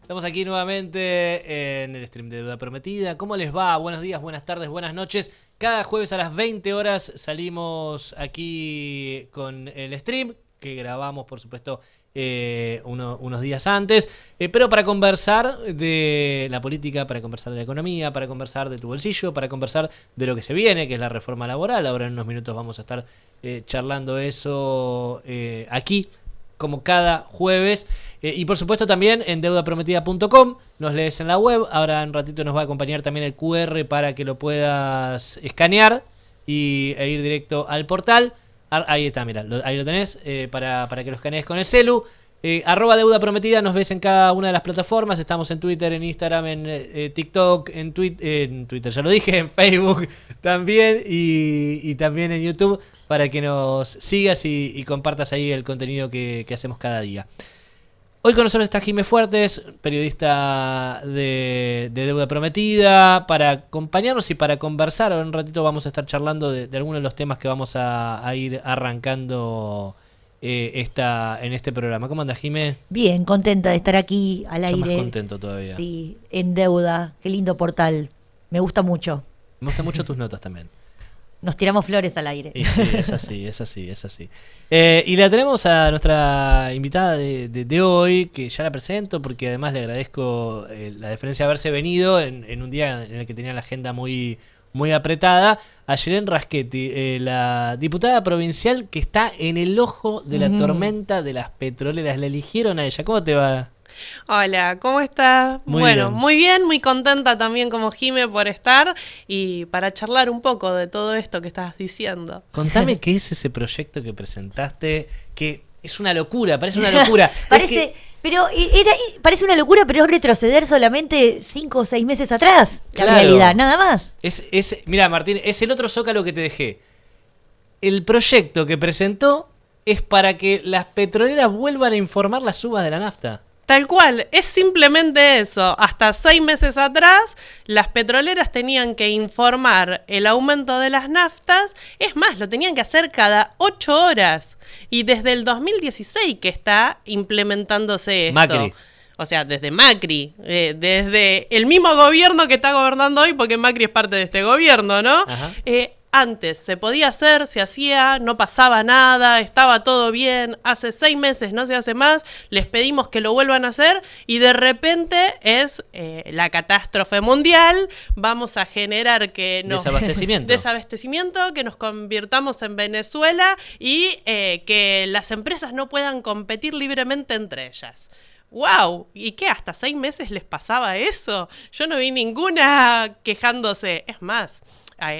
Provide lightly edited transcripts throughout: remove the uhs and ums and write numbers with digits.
Estamos aquí nuevamente en el stream de Deuda Prometida. ¿Cómo les va? Buenos días, buenas tardes, buenas noches. Cada jueves a las 20 horas salimos aquí con el stream, que grabamos, por supuesto, unos días antes, pero para conversar de la política, para conversar de la economía, para conversar de tu bolsillo, para conversar de lo que se viene, que es la reforma laboral. Ahora en unos minutos vamos a estar charlando eso aquí, como cada jueves, y por supuesto también en deudaprometida.com, nos lees en la web. Ahora en un ratito nos va a acompañar también el QR para que lo puedas escanear e ir directo al portal. Ahí está, mira, ahí lo tenés, para que lo escanees con el celu. @Deuda Prometida, nos ves en cada una de las plataformas. Estamos en Twitter, en Instagram, en TikTok, en Twitter, ya lo dije, en Facebook también, y también en YouTube, para que nos sigas y compartas ahí el contenido que hacemos cada día. Hoy con nosotros está Jimé Fuertes, periodista de Deuda Prometida, para acompañarnos y para conversar. Ahora en un ratito vamos a estar charlando de algunos de los temas que vamos a ir arrancando en este programa. ¿Cómo andas, Jimé? Bien, contenta de estar aquí al Yo aire. más contento todavía. Sí, en Deuda. Qué lindo portal. Me gusta mucho. Me gustan mucho tus notas también. Nos tiramos flores al aire. Y sí, es así. Y la tenemos a nuestra invitada de hoy, que ya la presento, porque además le agradezco la deferencia de haberse venido en un día en el que tenía la agenda muy apretada. A Yelén Raschetti, la diputada provincial que está en el ojo de la tormenta de las petroleras. La eligieron a ella. ¿Cómo te va? Hola, ¿cómo estás? Muy bueno, bien. muy bien, muy contenta también como Jime por estar y para charlar un poco de todo esto que estás diciendo. Contame qué es ese proyecto que presentaste, que es una locura, parece una locura. Parece, parece una locura, pero es retroceder solamente 5 o 6 meses atrás. Claro. La realidad, nada más. Mira, Martín, es el otro zócalo que te dejé. El proyecto que presentó es para que las petroleras vuelvan a informar las subas de la nafta. Tal cual, es simplemente eso. Hasta 6 meses atrás, las petroleras tenían que informar el aumento de las naftas. Es más, lo tenían que hacer cada 8 horas. Y desde el 2016 que está implementándose esto. Macri. O sea, desde Macri, desde el mismo gobierno que está gobernando hoy, porque Macri es parte de este gobierno, ¿no? Ajá. Antes se podía hacer, se hacía, no pasaba nada, estaba todo bien. Hace 6 meses no se hace más, les pedimos que lo vuelvan a hacer y de repente es la catástrofe mundial. Vamos a generar que nos desabastecimiento, que nos convirtamos en Venezuela y que las empresas no puedan competir libremente entre ellas. ¡Wow! ¿Y qué? ¿Hasta 6 meses les pasaba eso? Yo no vi ninguna quejándose. Es más,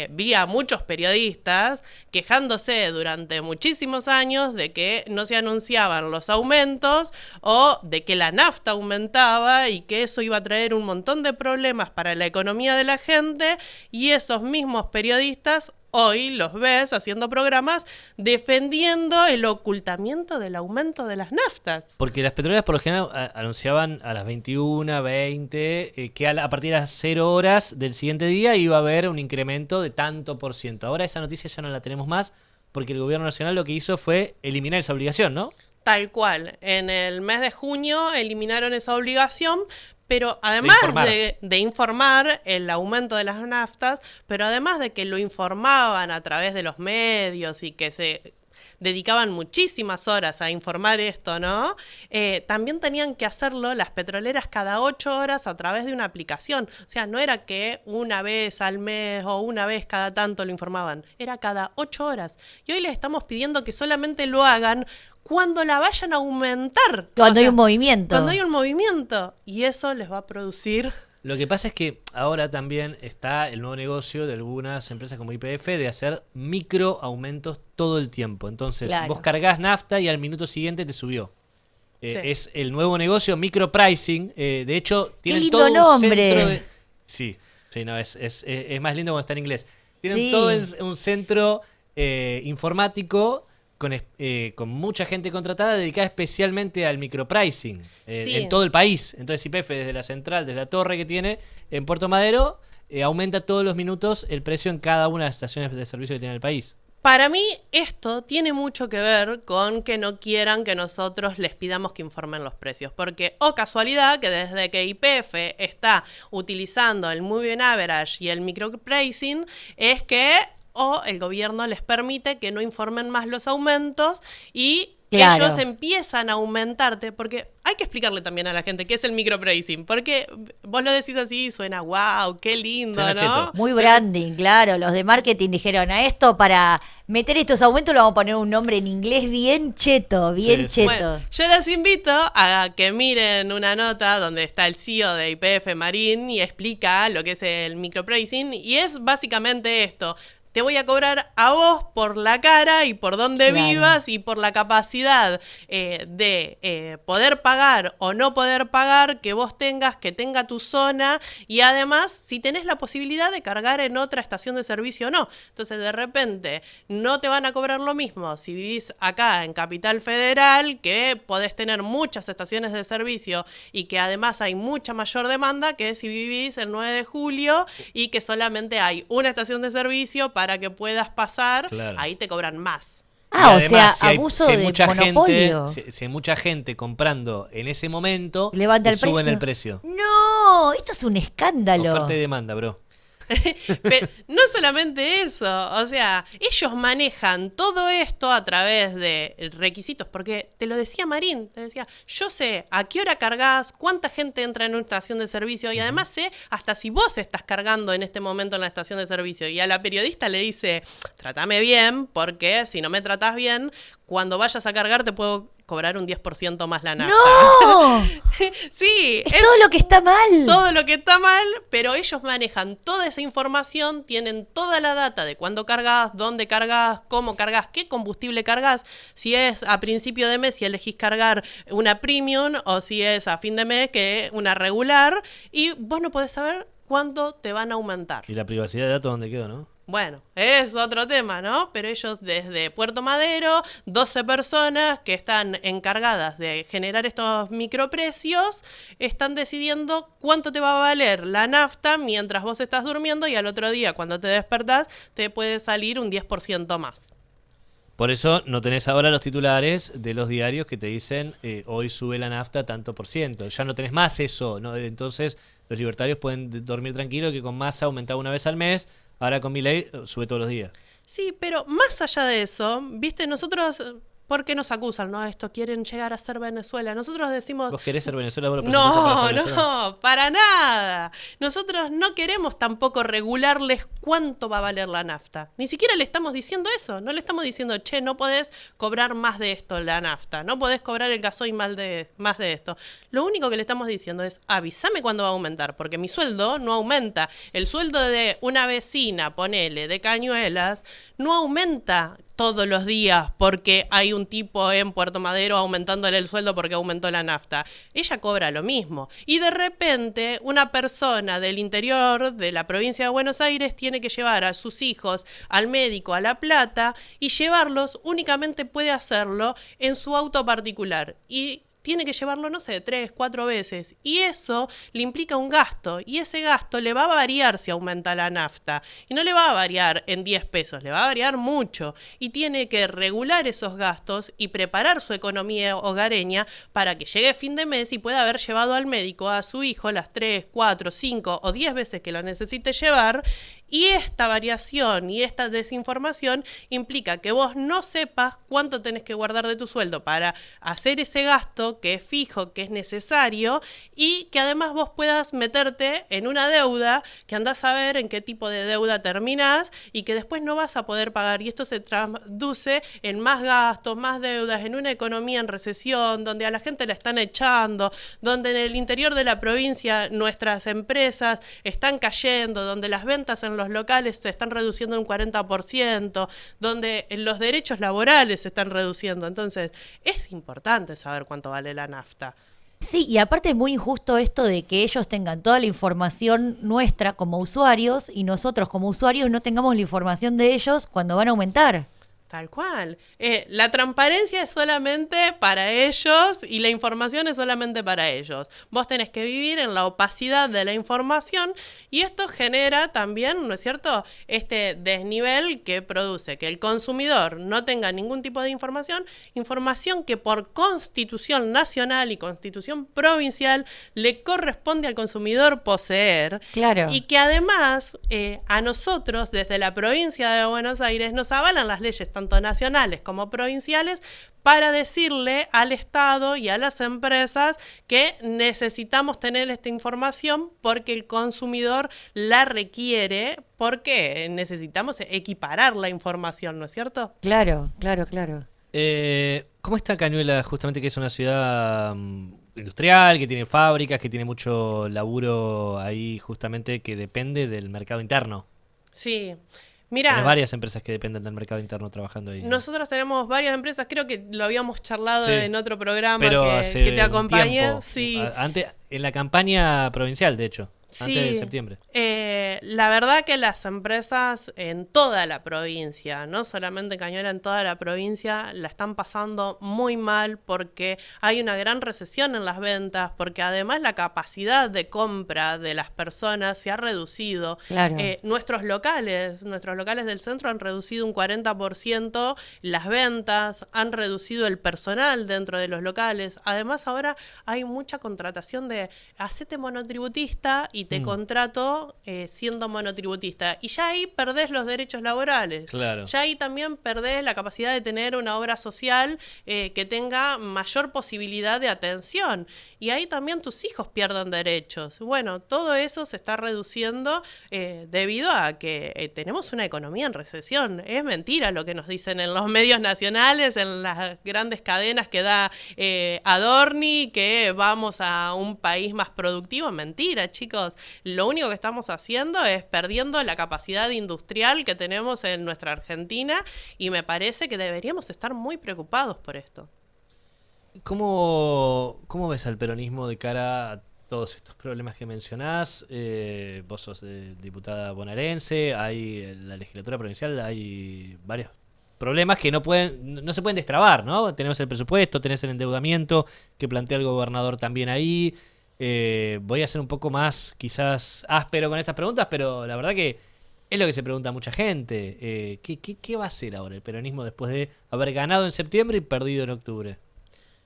vi a muchos periodistas quejándose durante muchísimos años de que no se anunciaban los aumentos o de que la nafta aumentaba y que eso iba a traer un montón de problemas para la economía de la gente, y esos mismos periodistas hoy los ves haciendo programas defendiendo el ocultamiento del aumento de las naftas. Porque las petroleras por lo general anunciaban a las 21, 20, que a partir de las 0 horas del siguiente día iba a haber un incremento de tanto por ciento. Ahora esa noticia ya no la tenemos más porque el gobierno nacional lo que hizo fue eliminar esa obligación, ¿no? Tal cual. En el mes de junio eliminaron esa obligación, pero además de informar el aumento de las naftas, pero además de que lo informaban a través de los medios y que se dedicaban muchísimas horas a informar esto, ¿no? También tenían que hacerlo las petroleras cada 8 horas a través de una aplicación. O sea, no era que una vez al mes o una vez cada tanto lo informaban, era cada 8 horas. Y hoy les estamos pidiendo que solamente lo hagan cuando la vayan a aumentar. Cuando hay un movimiento. Cuando hay un movimiento. Y eso les va a producir... Lo que pasa es que ahora también está el nuevo negocio de algunas empresas como YPF de hacer micro aumentos todo el tiempo. Entonces, claro, vos cargás nafta y al minuto siguiente te subió. Sí. Es el nuevo negocio, micro pricing. De hecho, tienen lindo todo un nombre. centro de... Sí, no, es más lindo cuando está en inglés. Tienen Sí. todo un centro informático con mucha gente contratada dedicada especialmente al micropricing Sí. en todo el país. Entonces YPF desde la central, desde la torre que tiene en Puerto Madero, aumenta todos los minutos el precio en cada una de las estaciones de servicio que tiene el país. Para mí esto tiene mucho que ver con que no quieran que nosotros les pidamos que informen los precios, porque casualidad que desde que YPF está utilizando el Moving Average y el micropricing es que el gobierno les permite que no informen más los aumentos y Claro. ellos empiezan a aumentarte, porque hay que explicarle también a la gente qué es el micropricing, porque vos lo decís así, suena wow, qué lindo, Suena ¿no? cheto. Muy branding, claro. Los de marketing dijeron, a esto para meter estos aumentos le vamos a poner un nombre en inglés bien cheto, bien Sí, sí. cheto. Bueno, yo les invito a que miren una nota donde está el CEO de YPF Marín y explica lo que es el micropricing y es básicamente esto. Te voy a cobrar a vos por la cara y por donde Claro. vivas y por la capacidad de poder pagar o no poder pagar que vos tengas, que tenga tu zona y además si tenés la posibilidad de cargar en otra estación de servicio o no. Entonces de repente no te van a cobrar lo mismo si vivís acá en Capital Federal, que podés tener muchas estaciones de servicio y que además hay mucha mayor demanda que si vivís el 9 de julio y que solamente hay una estación de servicio para que puedas pasar, Claro. ahí te cobran más. Ah, Y o sea, además, si hay- abuso si hay de mucha monopolio. si hay mucha gente comprando en ese momento, Levanta te el suben precio. el precio. No, esto es un escándalo. Oferta y demanda, bro. Pero no solamente eso, o sea, ellos manejan todo esto a través de requisitos, porque te lo decía Marín, te decía, yo sé a qué hora cargas, cuánta gente entra en una estación de servicio y además sé hasta si vos estás cargando en este momento en la estación de servicio. Y a la periodista le dice, trátame bien, porque si no me tratás bien, cuando vayas a cargar te puedo cobrar un 10% más la nafta. ¡No! Sí, Es todo lo que está mal. todo lo que está mal, pero ellos manejan toda esa información, tienen toda la data de cuándo cargas, dónde cargas, cómo cargas, qué combustible cargas, si es a principio de mes, si elegís cargar una premium o si es a fin de mes, que una regular, y vos no podés saber cuándo te van a aumentar. Y la privacidad de datos, ¿dónde quedó, no? Bueno, es otro tema, ¿no? Pero ellos desde Puerto Madero, 12 personas que están encargadas de generar estos microprecios, están decidiendo cuánto te va a valer la nafta mientras vos estás durmiendo y al otro día, cuando te despertás, te puede salir un 10% más. Por eso no tenés ahora los titulares de los diarios que te dicen hoy sube la nafta tanto por ciento. Ya no tenés más eso, ¿no? Entonces los libertarios pueden dormir tranquilos que con Massa aumentaba una vez al mes, ahora con Milei sube todos los días. Sí, pero más allá de eso, viste, nosotros, ¿por qué nos acusan? No, esto quieren llegar a ser Venezuela. Nosotros decimos, ¿Vos querés ser Venezuela? ¿Vos lo presentás para no, ser Venezuela? no, para nada. Nosotros no queremos tampoco regularles cuánto va a valer la nafta. Ni siquiera le estamos diciendo eso. No le estamos diciendo, che, no podés cobrar más de esto la nafta. No podés cobrar el gasoil más de esto. Lo único que le estamos diciendo es, avísame cuándo va a aumentar, porque mi sueldo no aumenta. El sueldo de una vecina, ponele, de Cañuelas, no aumenta todos los días porque hay un tipo en Puerto Madero aumentándole el sueldo porque aumentó la nafta. Ella cobra lo mismo. Y de repente una persona del interior de la provincia de Buenos Aires tiene que llevar a sus hijos al médico a La Plata y llevarlos, únicamente puede hacerlo en su auto particular. Y tiene que llevarlo, no sé, 3, 4 veces. Y eso le implica un gasto. Y ese gasto le va a variar si aumenta la nafta. Y no le va a variar en 10 pesos, le va a variar mucho. Y tiene que regular esos gastos y preparar su economía hogareña para que llegue fin de mes y pueda haber llevado al médico a su hijo las 3, 4, 5 o 10 veces que lo necesite llevar. Y esta variación y esta desinformación implica que vos no sepas cuánto tenés que guardar de tu sueldo para hacer ese gasto que es fijo, que es necesario, y que además vos puedas meterte en una deuda que andás a ver en qué tipo de deuda terminás y que después no vas a poder pagar. Y esto se traduce en más gastos, más deudas, en una economía en recesión, donde a la gente la están echando, donde en el interior de la provincia nuestras empresas están cayendo, donde las ventas en los locales se están reduciendo en un 40%, donde los derechos laborales se están reduciendo. Entonces, es importante saber cuánto vale la nafta. Sí, y aparte es muy injusto esto de que ellos tengan toda la información nuestra como usuarios y nosotros como usuarios no tengamos la información de ellos cuando van a aumentar. Tal cual. La transparencia es solamente para ellos y la información es solamente para ellos. Vos tenés que vivir en la opacidad de la información y esto genera también, ¿no es cierto?, este desnivel que produce que el consumidor no tenga ningún tipo de información que por Constitución nacional y Constitución provincial le corresponde al consumidor poseer. Claro. Y que además a nosotros desde la provincia de Buenos Aires nos avalan las leyes tanto nacionales como provinciales para decirle al Estado y a las empresas que necesitamos tener esta información porque el consumidor la requiere, porque necesitamos equiparar la información, ¿no es cierto? Claro, claro, claro. ¿Cómo está Cañuelas, justamente que es una ciudad industrial, que tiene fábricas, que tiene mucho laburo ahí justamente que depende del mercado interno? Sí. Tenés Mirá, varias empresas que dependen del mercado interno trabajando ahí. nosotros tenemos varias empresas, creo que lo habíamos charlado Sí. en otro programa Pero que hace te un acompañe. tiempo, Sí. Antes, en la campaña provincial, de hecho, antes de Sí, septiembre. la verdad que las empresas en toda la provincia, no solamente en Cañuelas, en toda la provincia, la están pasando muy mal porque hay una gran recesión en las ventas, porque además la capacidad de compra de las personas se ha reducido. Claro. Nuestros locales del centro han reducido un 40% las ventas, han reducido el personal dentro de los locales. Además ahora hay mucha contratación de hacete monotributista y te contrato siendo monotributista. Y ya ahí perdés los derechos laborales. Claro. Ya ahí también perdés la capacidad de tener una obra social que tenga mayor posibilidad de atención. Y ahí también tus hijos pierden derechos. Bueno, todo eso se está reduciendo debido a que tenemos una economía en recesión. Es mentira lo que nos dicen en los medios nacionales, en las grandes cadenas que da Adorni, que vamos a un país más productivo. Mentira, chicos. Lo único que estamos haciendo es perdiendo la capacidad industrial que tenemos en nuestra Argentina y me parece que deberíamos estar muy preocupados por esto. ¿Cómo ves al peronismo de cara a todos estos problemas que mencionás? Vos sos diputada bonaerense, hay en la legislatura provincial, hay varios problemas que no se pueden destrabar, ¿no? Tenemos el presupuesto, tenés el endeudamiento que plantea el gobernador también ahí. Voy a ser un poco más quizás áspero con estas preguntas, pero la verdad que es lo que se pregunta mucha gente. ¿Qué va a hacer ahora el peronismo después de haber ganado en septiembre y perdido en octubre?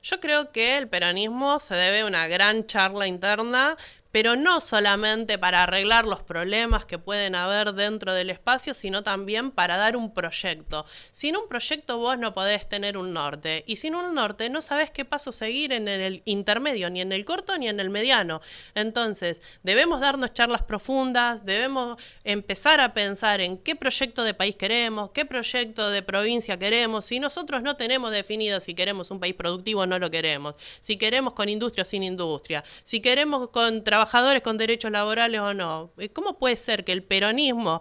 Yo creo que el peronismo se debe a una gran charla interna, pero no solamente para arreglar los problemas que pueden haber dentro del espacio, sino también para dar un proyecto. Sin un proyecto vos no podés tener un norte, y sin un norte no sabés qué paso seguir en el intermedio, ni en el corto ni en el mediano. Entonces, debemos darnos charlas profundas, debemos empezar a pensar en qué proyecto de país queremos, qué proyecto de provincia queremos. Si nosotros no tenemos definido si queremos un país productivo o no lo queremos, si queremos con industria o sin industria, si queremos con trabajadores con derechos laborales o no. ¿Cómo puede ser que el peronismo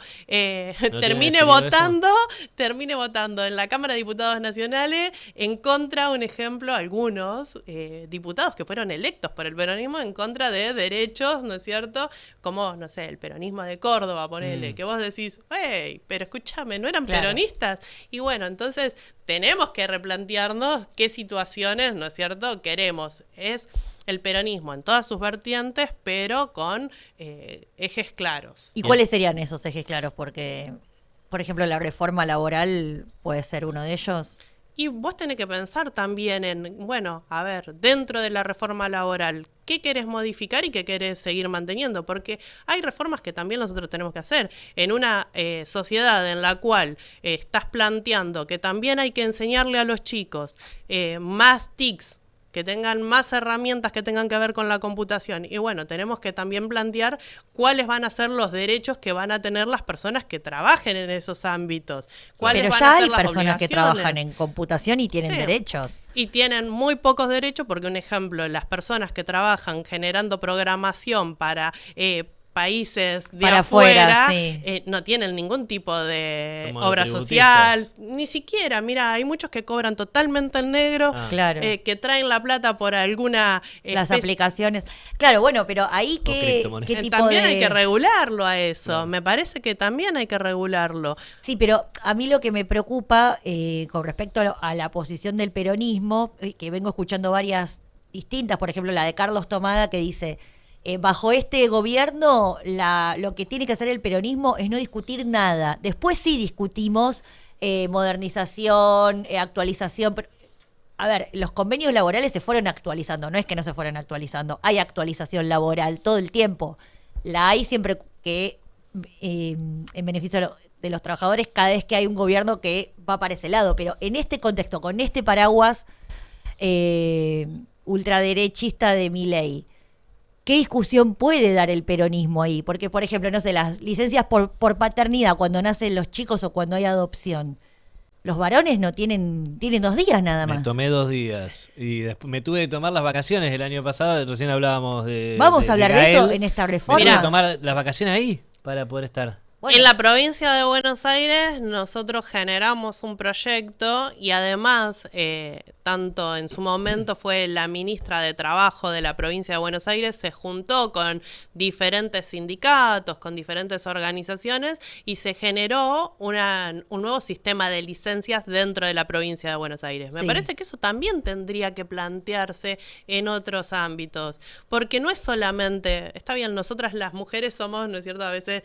termine votando en la Cámara de Diputados Nacionales en contra, un ejemplo, algunos diputados que fueron electos por el peronismo en contra de derechos, ¿no es cierto? Como, no sé, el peronismo de Córdoba, ponele, que vos decís, hey, pero escúchame, ¿no eran peronistas? Y bueno, entonces tenemos que replantearnos qué situaciones, ¿no es cierto?, queremos. Es el peronismo en todas sus vertientes, pero con ejes claros. ¿Y cuáles serían esos ejes claros? Porque, por ejemplo, la reforma laboral puede ser uno de ellos. Y vos tenés que pensar también en, bueno, a ver, dentro de la reforma laboral, ¿qué querés modificar y qué querés seguir manteniendo? Porque hay reformas que también nosotros tenemos que hacer. En una sociedad en la cual estás planteando que también hay que enseñarle a los chicos más TICs, que tengan más herramientas que tengan que ver con la computación. Y bueno, tenemos que también plantear cuáles van a ser los derechos que van a tener las personas que trabajen en esos ámbitos. ¿Cuáles Pero van ya a ser hay las personas que obligaciones? trabajan en computación y tienen Sí. derechos. Y tienen muy pocos derechos porque, un ejemplo, las personas que trabajan generando programación para países de Para afuera, sí. no tienen ningún tipo de Como obra monotributistas. social, ni siquiera, mira, hay muchos que cobran totalmente en negro, Claro. que traen la plata por alguna Las especie- aplicaciones. Claro, bueno, pero ahí qué criptomonedas. tipo también de... hay que regularlo a eso, Claro. me parece que también hay que regularlo. Sí, pero a mí lo que me preocupa con respecto a la posición del peronismo, que vengo escuchando varias distintas, por ejemplo la de Carlos Tomada, que dice, bajo este gobierno lo que tiene que hacer el peronismo es no discutir nada. Después sí discutimos modernización, actualización, pero a ver, los convenios laborales se fueron actualizando, no es que no se fueron actualizando, hay actualización laboral todo el tiempo. La hay siempre que en beneficio de los trabajadores cada vez que hay un gobierno que va para ese lado, pero en este contexto, con este paraguas ultraderechista de Milei, ¿qué discusión puede dar el peronismo ahí? Porque, por ejemplo, no sé, las licencias por paternidad cuando nacen los chicos o cuando hay adopción, los varones no tienen 2 días nada más. Me tomé 2 días y después me tuve que tomar las vacaciones el año pasado. Recién hablábamos de. Vamos a hablar de Gael. eso en esta reforma. Me tuve que tomar las vacaciones ahí para poder estar. Bueno, En la provincia de Buenos Aires nosotros generamos un proyecto y además, tanto en su momento fue la ministra de Trabajo de la provincia de Buenos Aires, se juntó con diferentes sindicatos, con diferentes organizaciones y se generó un nuevo sistema de licencias dentro de la provincia de Buenos Aires. Me Sí. parece que eso también tendría que plantearse en otros ámbitos, porque no es solamente, está bien, nosotras las mujeres somos, ¿no es cierto? A veces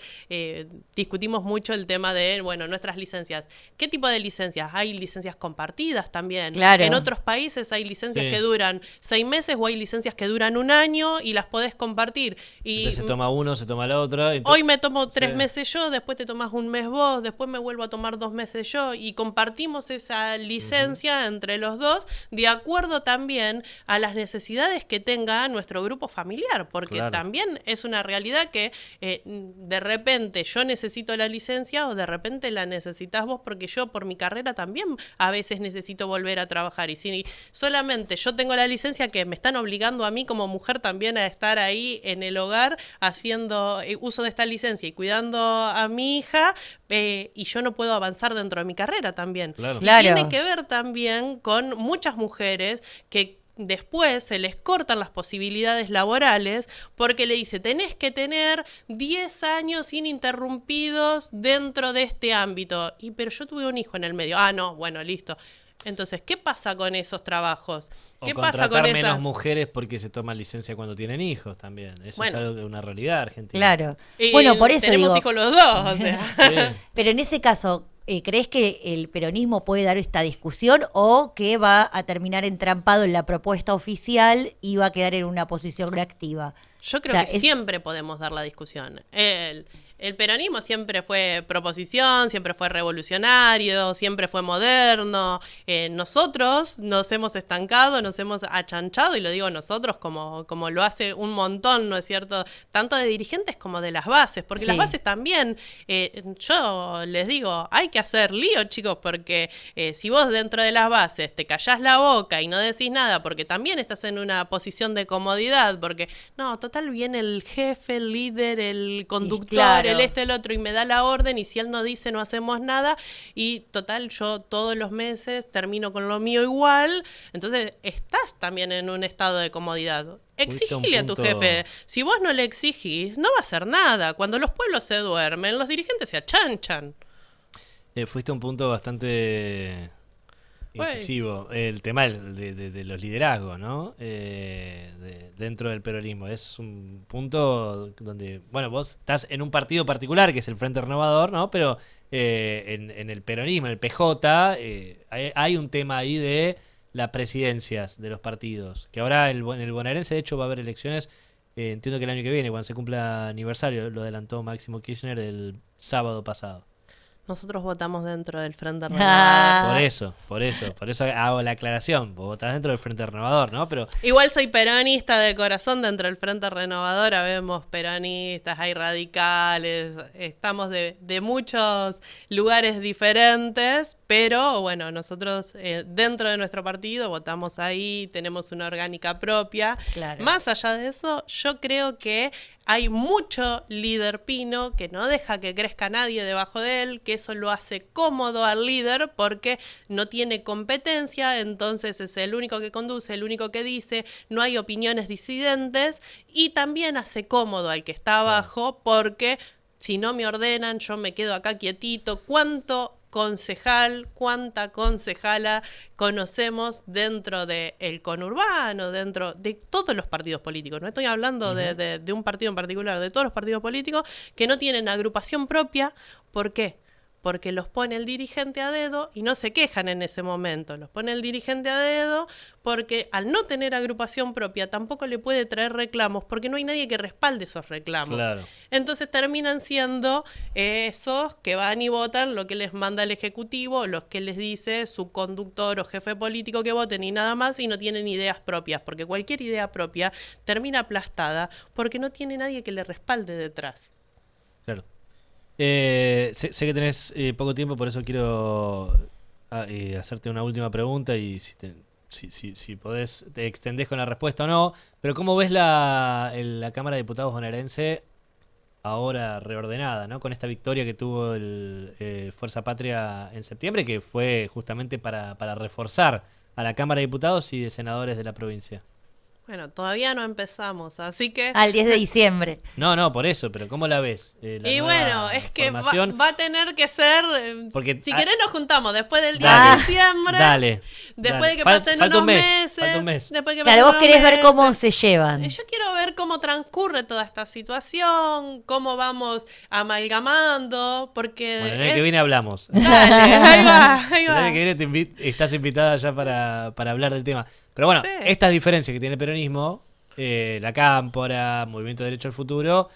discutimos mucho el tema de, bueno, nuestras licencias. ¿Qué tipo de licencias? Hay licencias compartidas también. Claro. En otros países hay licencias Sí. que duran 6 meses o hay licencias que duran 1 año y las podés compartir. Y Entonces se toma uno, se toma la otra. hoy me tomo 3 Sí. meses yo, después te tomas 1 mes vos, después me vuelvo a tomar 2 meses yo y compartimos esa licencia entre los dos de acuerdo también a las necesidades que tenga nuestro grupo familiar, porque Claro. también es una realidad que de repente yo necesito la licencia o de repente la necesitas vos porque yo por mi carrera también a veces necesito volver a trabajar y si solamente yo tengo la licencia que me están obligando a mí como mujer también a estar ahí en el hogar haciendo uso de esta licencia y cuidando a mi hija y yo no puedo avanzar dentro de mi carrera también. Claro. Y Claro. tiene que ver también con muchas mujeres que después se les cortan las posibilidades laborales porque le dice, tenés que tener 10 años ininterrumpidos dentro de este ámbito. Y pero yo tuve un hijo en el medio. Ah, no, bueno, listo. Entonces, ¿qué pasa con esos trabajos? O ¿Qué pasa con contratar menos esas? mujeres porque se toman licencia cuando tienen hijos también. Eso Bueno. es algo, una realidad argentina. claro. Y Bueno, por eso tenemos digo, hijos los dos, o sea. Sí. pero en ese caso, ¿crees que el peronismo puede dar esta discusión o que va a terminar entrampado en la propuesta oficial y va a quedar en una posición reactiva? Yo creo O sea, que siempre podemos dar la discusión. El peronismo siempre fue proposición, siempre fue revolucionario, siempre fue moderno. Nosotros nos hemos estancado, nos hemos achanchado, y lo digo nosotros como lo hace un montón, ¿no es cierto? Tanto de dirigentes como de las bases, porque Sí. las bases también, yo les digo, hay que hacer lío, chicos, porque si vos dentro de las bases te callás la boca y no decís nada, porque también estás en una posición de comodidad, porque no, total viene el jefe, el líder, el conductor, claro. el otro, y me da la orden, y si él no dice no hacemos nada, y total yo todos los meses termino con lo mío igual, entonces estás también en un estado de comodidad. Fuiste a un Exigile a tu punto- jefe, si vos no le exigís, no va a hacer nada. Cuando los pueblos se duermen, los dirigentes se achanchan. Fuiste a un punto bastante incisivo. El tema de los liderazgos, ¿no? Dentro del peronismo. Es un punto donde, bueno, vos estás en un partido particular, que es el Frente Renovador, ¿no? Pero en el peronismo, en el PJ, hay un tema ahí de las presidencias de los partidos. Que ahora en el bonaerense, de hecho, va a haber elecciones. Entiendo que el año que viene, cuando se cumpla aniversario, lo adelantó Máximo Kirchner el sábado pasado. Nosotros votamos dentro del Frente Ah. Renovador. Por eso hago la aclaración. Vos votás dentro del Frente Renovador, ¿no? Pero Igual soy peronista de corazón dentro del Frente Renovador. Habemos peronistas, hay radicales, estamos de muchos lugares diferentes, pero bueno, nosotros dentro de nuestro partido votamos ahí, tenemos una orgánica propia. Claro. Más allá de eso, yo creo que hay mucho líder pino que no deja que crezca nadie debajo de él, que eso lo hace cómodo al líder porque no tiene competencia, entonces es el único que conduce, el único que dice, no hay opiniones disidentes, y también hace cómodo al que está abajo porque si no me ordenan, yo me quedo acá quietito. ¿Cuánto concejal, cuánta concejala conocemos dentro del conurbano, dentro de todos los partidos políticos? No estoy hablando de un partido en particular, de todos los partidos políticos que no tienen agrupación propia. ¿Por qué? Porque los pone el dirigente a dedo y no se quejan en ese momento. Los pone el dirigente a dedo porque al no tener agrupación propia tampoco le puede traer reclamos porque no hay nadie que respalde esos reclamos. Claro. Entonces terminan siendo esos que van y votan lo que les manda el Ejecutivo, los que les dice su conductor o jefe político que voten y nada más, y no tienen ideas propias, porque cualquier idea propia termina aplastada porque no tiene nadie que le respalde detrás. Claro. Sé que tenés poco tiempo, por eso quiero hacerte una última pregunta y si podés te extendés con la respuesta o no, pero ¿cómo ves la Cámara de Diputados bonaerense ahora reordenada, ¿no? Con esta victoria que tuvo el Fuerza Patria en septiembre, que fue justamente para reforzar a la Cámara de Diputados y de senadores de la provincia? Bueno, todavía no empezamos, así que... Al 10 de diciembre. No, por eso, pero ¿cómo la ves? Y bueno, es que va a tener que ser... Porque, si querés nos juntamos después del 10 dale, de diciembre. Dale. Después de que pasen unos meses. Falta un mes. Después que Claro, pasen vos unos querés ver meses. cómo se llevan. Yo quiero ver cómo transcurre toda esta situación, cómo vamos amalgamando, porque... Bueno, el año que viene hablamos. Dale, ahí El va. año que viene estás invitada ya para hablar del tema. Pero bueno, Sí. estas diferencias que tiene el peronismo, la Cámpora, Movimiento Derecho al Futuro...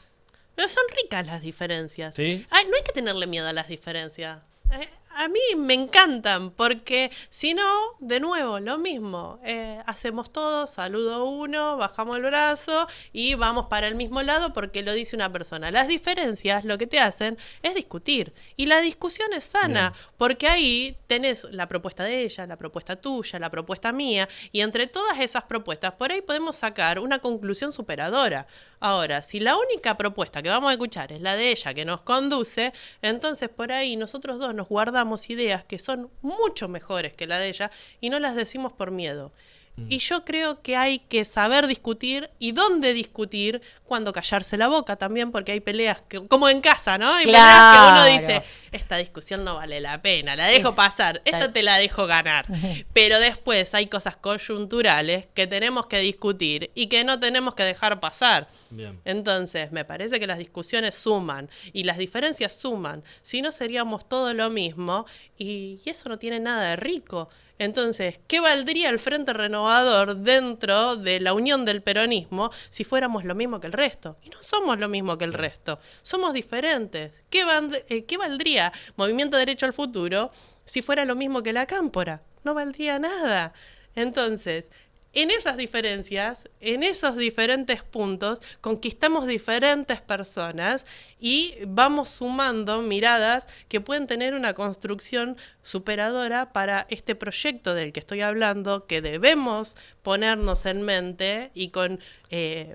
Pero son ricas las diferencias. ¿Sí? Ay, no hay que tenerle miedo a las diferencias. A mí me encantan, porque si no, de nuevo, lo mismo. Hacemos todo, saludo uno, bajamos el brazo y vamos para el mismo lado porque lo dice una persona. Las diferencias lo que te hacen es discutir. Y la discusión es sana, Bien. porque ahí tenés la propuesta de ella, la propuesta tuya, la propuesta mía, y entre todas esas propuestas, por ahí podemos sacar una conclusión superadora. Ahora, si la única propuesta que vamos a escuchar es la de ella que nos conduce, entonces por ahí nosotros dos nos guardamos ideas que son mucho mejores que la de ella y no las decimos por miedo. Y yo creo que hay que saber discutir y dónde discutir, cuando callarse la boca también, porque hay peleas que, como en casa, ¿no? Hay peleas que uno dice, esta discusión no vale la pena, la dejo pasar, esta te la dejo ganar. Pero después hay cosas coyunturales que tenemos que discutir y que no tenemos que dejar pasar. Bien. Entonces, me parece que las discusiones suman y las diferencias suman. Si no, seríamos todo lo mismo y eso no tiene nada de rico. Entonces, ¿qué valdría el Frente Renovador dentro de la unión del peronismo si fuéramos lo mismo que el resto? Y no somos lo mismo que el resto, somos diferentes. ¿Qué valdría Movimiento Derecho al Futuro si fuera lo mismo que la Cámpora? No valdría nada. Entonces, en esas diferencias, en esos diferentes puntos, conquistamos diferentes personas y vamos sumando miradas que pueden tener una construcción superadora para este proyecto del que estoy hablando, que debemos ponernos en mente y con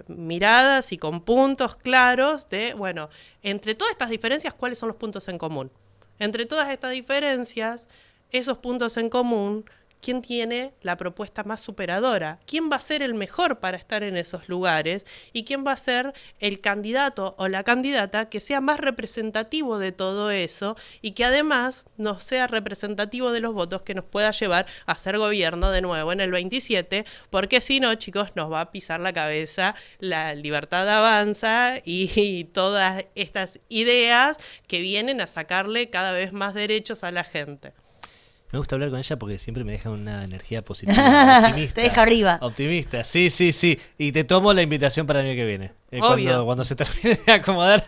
miradas y con puntos claros de, bueno, entre todas estas diferencias, ¿cuáles son los puntos en común? Entre todas estas diferencias, esos puntos en común, ¿quién tiene la propuesta más superadora? ¿Quién va a ser el mejor para estar en esos lugares? ¿Y quién va a ser el candidato o la candidata que sea más representativo de todo eso y que además nos sea representativo de los votos que nos pueda llevar a ser gobierno de nuevo en el 27? Porque si no, chicos, nos va a pisar la cabeza la Libertad Avanza y todas estas ideas que vienen a sacarle cada vez más derechos a la gente. Me gusta hablar con ella porque siempre me deja una energía positiva, optimista. Te deja arriba. Optimista, sí. Y te tomo la invitación para el año que viene. Obvio. Cuando se termine de acomodar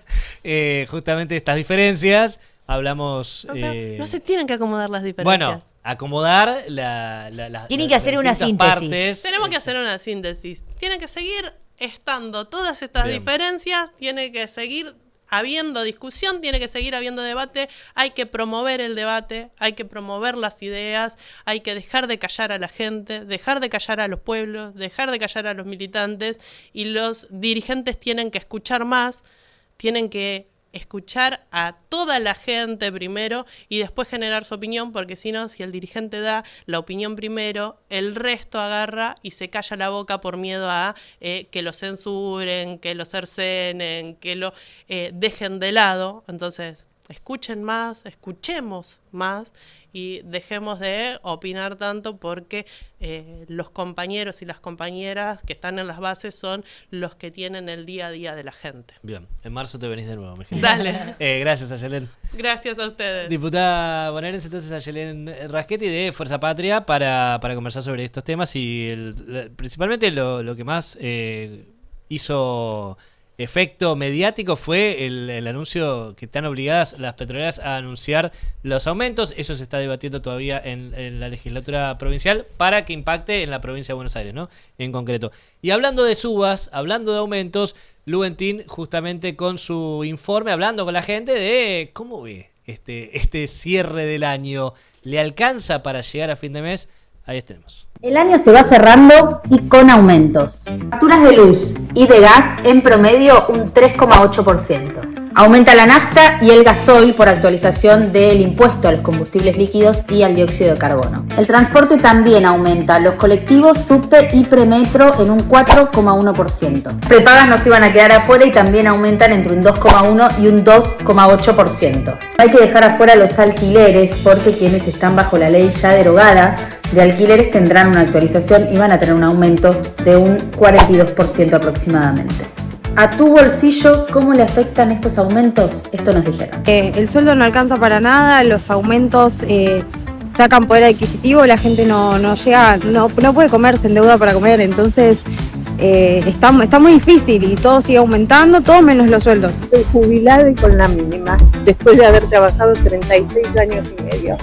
justamente estas diferencias, hablamos... No se tienen que acomodar las diferencias. Bueno, acomodar las Tienen que hacer una distintas síntesis. partes. Tenemos que hacer una síntesis. Tienen que seguir estando todas estas diferencias, tiene que seguir habiendo discusión, tiene que seguir habiendo debate, hay que promover el debate, hay que promover las ideas, hay que dejar de callar a la gente, dejar de callar a los pueblos, dejar de callar a los militantes, y los dirigentes tienen que escuchar más, tienen que escuchar a toda la gente primero y después generar su opinión, porque si no, si el dirigente da la opinión primero, el resto agarra y se calla la boca por miedo a que lo censuren, que lo cercenen, que lo dejen de lado. Entonces, escuchen más, escuchemos más y dejemos de opinar tanto, porque los compañeros y las compañeras que están en las bases son los que tienen el día a día de la gente. Bien, en marzo te venís de nuevo, me Dale. Gracias, Ayelen. Gracias a ustedes. Diputada bonaerense, entonces, Ayelen Rasquetti de Fuerza Patria para conversar sobre estos temas y principalmente lo que más hizo efecto mediático fue el anuncio que están obligadas las petroleras a anunciar los aumentos. Eso se está debatiendo todavía en la legislatura provincial para que impacte en la provincia de Buenos Aires, ¿no? En concreto. Y hablando de subas, hablando de aumentos, Lugentin justamente con su informe, hablando con la gente de cómo ve este cierre del año. ¿Le alcanza para llegar a fin de mes? Ahí tenemos. El año se va cerrando y con aumentos. Facturas de luz y de gas en promedio un 3,8%. Aumenta la nafta y el gasoil por actualización del impuesto a los combustibles líquidos y al dióxido de carbono. El transporte también aumenta, los colectivos, subte y premetro en un 4,1%. Prepagas no se iban a quedar afuera y también aumentan entre un 2,1 y un 2,8%. Hay que dejar afuera los alquileres porque quienes están bajo la ley ya derogada de alquileres tendrán una actualización y van a tener un aumento de un 42% aproximadamente. ¿A tu bolsillo cómo le afectan estos aumentos? Esto nos dijeron. El sueldo no alcanza para nada, los aumentos sacan poder adquisitivo, la gente no llega, no puede comer, se endeuda para comer, entonces está muy difícil y todo sigue aumentando, todo menos los sueldos. Soy jubilada y con la mínima, después de haber trabajado 36 años y medio.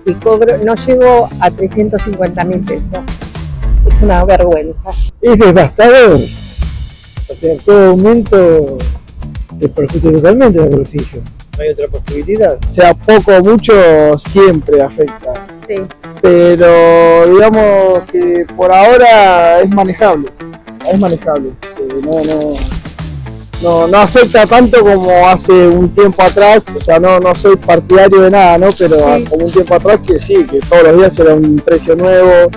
Y cobro, no llego a 350.000 pesos. Es una vergüenza. Es devastador. O sea, todo aumento te perjudica totalmente el bolsillo. No hay otra posibilidad. Sea poco o mucho, siempre afecta. Sí. Pero digamos que por ahora es manejable. Es manejable. No afecta tanto como hace un tiempo atrás. O sea, no soy partidario de nada, ¿no? Pero sí, como un tiempo atrás que sí, que todos los días era un precio nuevo.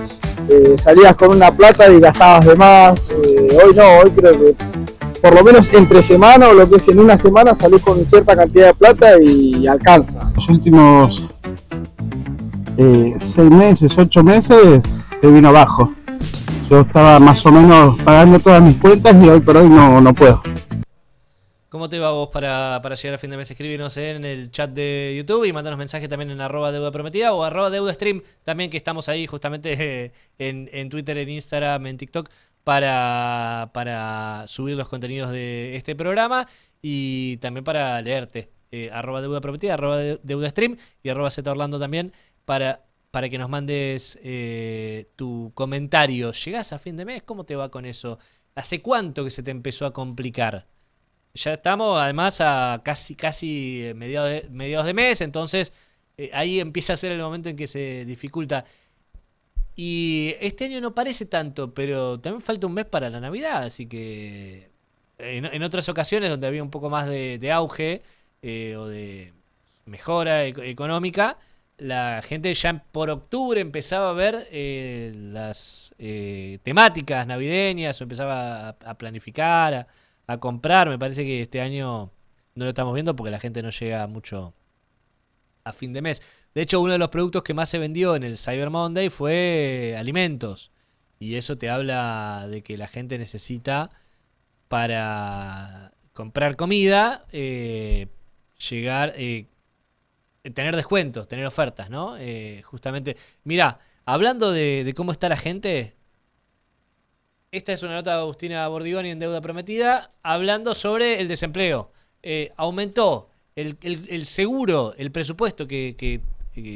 Salías con una plata y gastabas de más. Hoy no, hoy creo que por lo menos entre semana o lo que es en una semana salís con cierta cantidad de plata y alcanza. Los últimos 6 meses, 8 meses se vino abajo. Yo estaba más o menos pagando todas mis cuentas y hoy por hoy no puedo. ¿Cómo te va vos para llegar a fin de mes? Escríbenos en el chat de YouTube y mandanos mensajes también en @deudaprometida o @deudastream, también, que estamos ahí justamente en Twitter, en Instagram, en TikTok para subir los contenidos de este programa y también para leerte. @deudaprometida, @deudastream y @zorlando también para que nos mandes tu comentario. ¿Llegás a fin de mes? ¿Cómo te va con eso? ¿Hace cuánto que se te empezó a complicar? Ya estamos además a casi mediados de mes, entonces ahí empieza a ser el momento en que se dificulta. Y este año no parece tanto, pero también falta un mes para la Navidad, así que en otras ocasiones donde había un poco más de auge o de mejora económica, la gente ya por octubre empezaba a ver las temáticas navideñas o empezaba a planificar, a comprar. Me parece que este año no lo estamos viendo porque la gente no llega mucho a fin de mes. De hecho, uno de los productos que más se vendió en el Cyber Monday fue alimentos. Y eso te habla de que la gente necesita, para comprar comida, llegar, tener descuentos, tener ofertas, ¿no? Justamente, mirá, hablando de cómo está la gente. Esta es una nota de Agustina Bordigoni en Deuda Prometida, hablando sobre el desempleo. Aumentó el seguro, el presupuesto que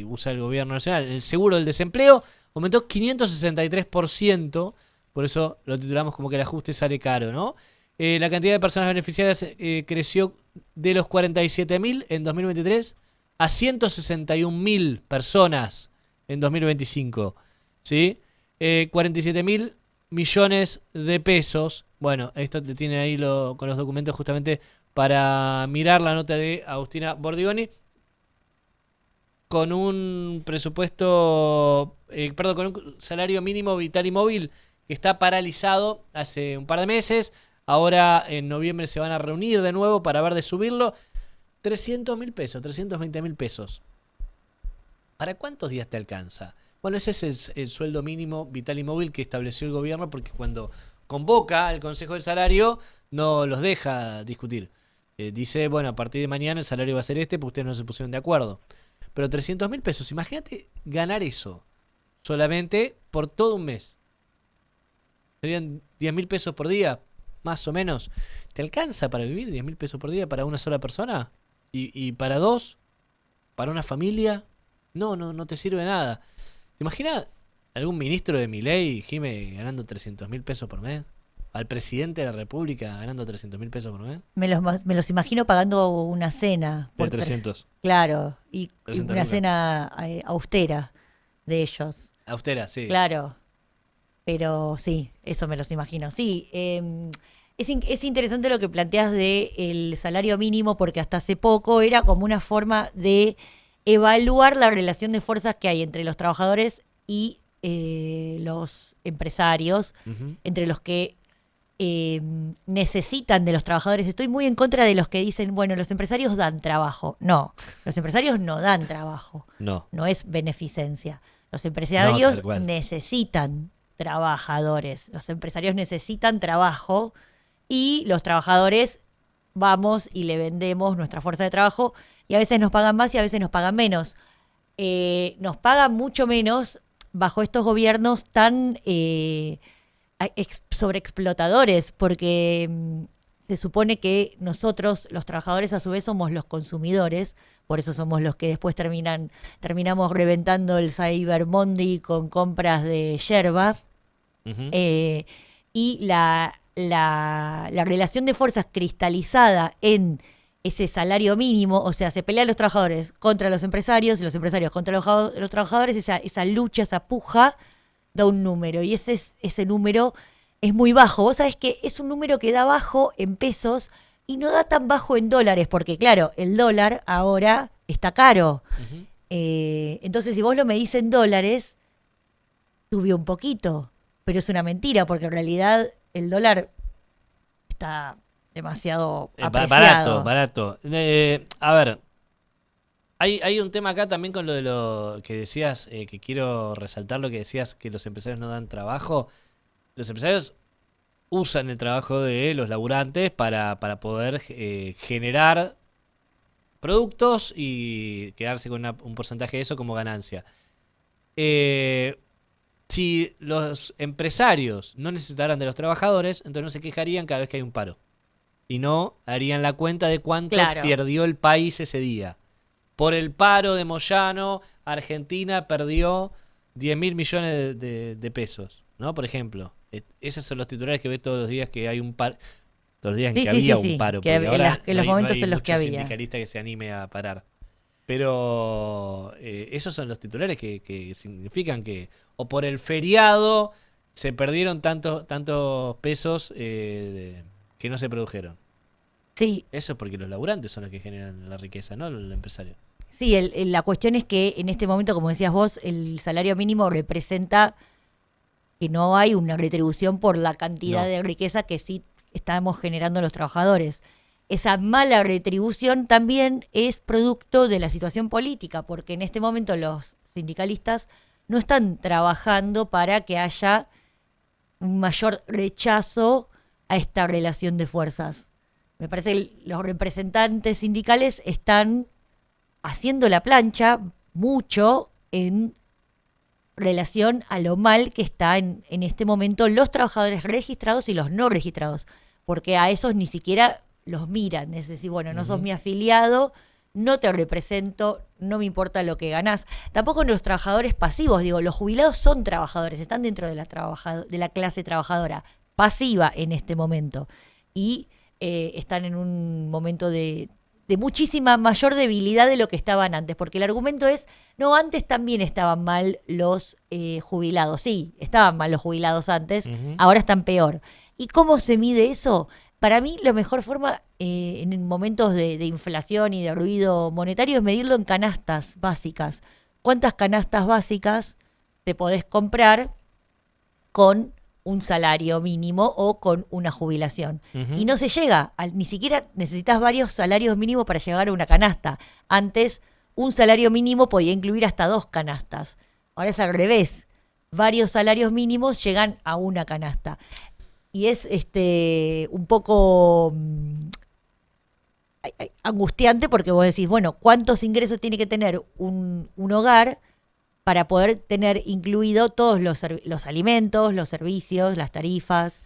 usa el gobierno nacional, el seguro del desempleo, aumentó 563%, por eso lo titulamos como que el ajuste sale caro, ¿no? La cantidad de personas beneficiarias creció de los 47.000 en 2023 a 161.000 personas en 2025. ¿Sí? 47.000 millones de pesos. Bueno, esto te tiene ahí con los documentos justamente para mirar la nota de Agustina Bordigoni. Con un presupuesto, con un salario mínimo vital y móvil que está paralizado hace un par de meses. Ahora en noviembre se van a reunir de nuevo para ver de subirlo. 300.000 pesos, 320.000 pesos. ¿Para cuántos días te alcanza? Bueno, ese es el sueldo mínimo vital y móvil que estableció el gobierno, porque cuando convoca al Consejo del Salario no los deja discutir. Dice, bueno, a partir de mañana el salario va a ser porque ustedes no se pusieron de acuerdo. Pero 300.000 pesos, imagínate ganar eso solamente por todo un mes. Serían 10.000 pesos por día, más o menos. ¿Te alcanza para vivir 10.000 pesos por día para una sola persona? ¿Y para dos? ¿Para una familia? No te sirve nada. ¿Te imaginas algún ministro de Milei, Jime, ganando 300.000 pesos por mes? ¿Al presidente de la República ganando 300.000 pesos por mes? Me los imagino pagando una cena. De 300. Claro, y una lucas. cena austera de ellos. Austera, sí. Claro, pero sí, eso me los imagino. Sí, es interesante lo que planteas del salario mínimo, porque hasta hace poco era como una forma de evaluar la relación de fuerzas que hay entre los trabajadores y los empresarios, entre los que necesitan de los trabajadores. Estoy muy en contra de los que dicen, bueno, los empresarios dan trabajo. No, los empresarios no dan trabajo. No es beneficencia. Los empresarios necesitan trabajadores. Los empresarios necesitan trabajo y los trabajadores vamos y le vendemos nuestra fuerza de trabajo y a veces nos pagan más y a veces nos pagan menos. Nos pagan mucho menos bajo estos gobiernos tan sobreexplotadores, porque se supone que nosotros, los trabajadores, a su vez somos los consumidores, por eso somos los que después terminamos reventando el Cyber Monday con compras de yerba. Y la relación de fuerzas cristalizada en ese salario mínimo, o sea, se pelean los trabajadores contra los empresarios y los empresarios contra los trabajadores, esa lucha, esa puja da un número y ese número es muy bajo. Vos sabés que es un número que da bajo en pesos y no da tan bajo en dólares, porque claro, el dólar ahora está caro. Entonces, si vos lo medís en dólares, subió un poquito, pero es una mentira, porque en realidad el dólar está demasiado apreciado. Barato. A ver, hay un tema acá también con lo de lo que decías, que quiero resaltar lo que decías, que los empresarios no dan trabajo. Los empresarios usan el trabajo de los laburantes para poder generar productos y quedarse con un porcentaje de eso como ganancia. Si los empresarios no necesitaran de los trabajadores, entonces no se quejarían cada vez que hay un paro. Y no harían la cuenta de cuánto perdió el país ese día. Por el paro de Moyano, Argentina perdió 10.000 millones de pesos, ¿no? Por ejemplo. Esos son los titulares que ves todos los días que hay un paro. Todos los días en que había un paro. Que en los momentos en los que había. Sindicalista que se anime a parar. Pero esos son los titulares que significan que o por el feriado se perdieron tantos pesos que no se produjeron. Sí. Eso es porque los laburantes son los que generan la riqueza, no el empresario. Sí, la cuestión es que en este momento, como decías vos, el salario mínimo representa que no hay una retribución por la cantidad de riqueza que sí estamos generando los trabajadores. Esa mala retribución también es producto de la situación política, porque en este momento los sindicalistas no están trabajando para que haya un mayor rechazo a esta relación de fuerzas. Me parece que los representantes sindicales están haciendo la plancha mucho en relación a lo mal que está en este momento los trabajadores registrados y los no registrados, porque a esos ni siquiera los miran. Es decir, bueno, no sos mi afiliado, no te represento, no me importa lo que ganás. Tampoco los trabajadores pasivos, digo, los jubilados son trabajadores, están dentro de la clase trabajadora pasiva en este momento. y están en un momento de muchísima mayor debilidad de lo que estaban antes, porque el argumento es, no, antes también estaban mal los jubilados, sí, estaban mal los jubilados antes, ahora están peor. ¿Y cómo se mide eso? Para mí la mejor forma en momentos de inflación y de ruido monetario es medirlo en canastas básicas. ¿Cuántas canastas básicas te podés comprar con un salario mínimo o con una jubilación? Y no se llega, ni siquiera necesitas varios salarios mínimos para llegar a una canasta. Antes, un salario mínimo podía incluir hasta 2 canastas. Ahora es al revés. Varios salarios mínimos llegan a una canasta. Y es un poco angustiante porque vos decís, bueno, ¿cuántos ingresos tiene que tener un hogar para poder tener incluido todos los alimentos, los servicios, las tarifas?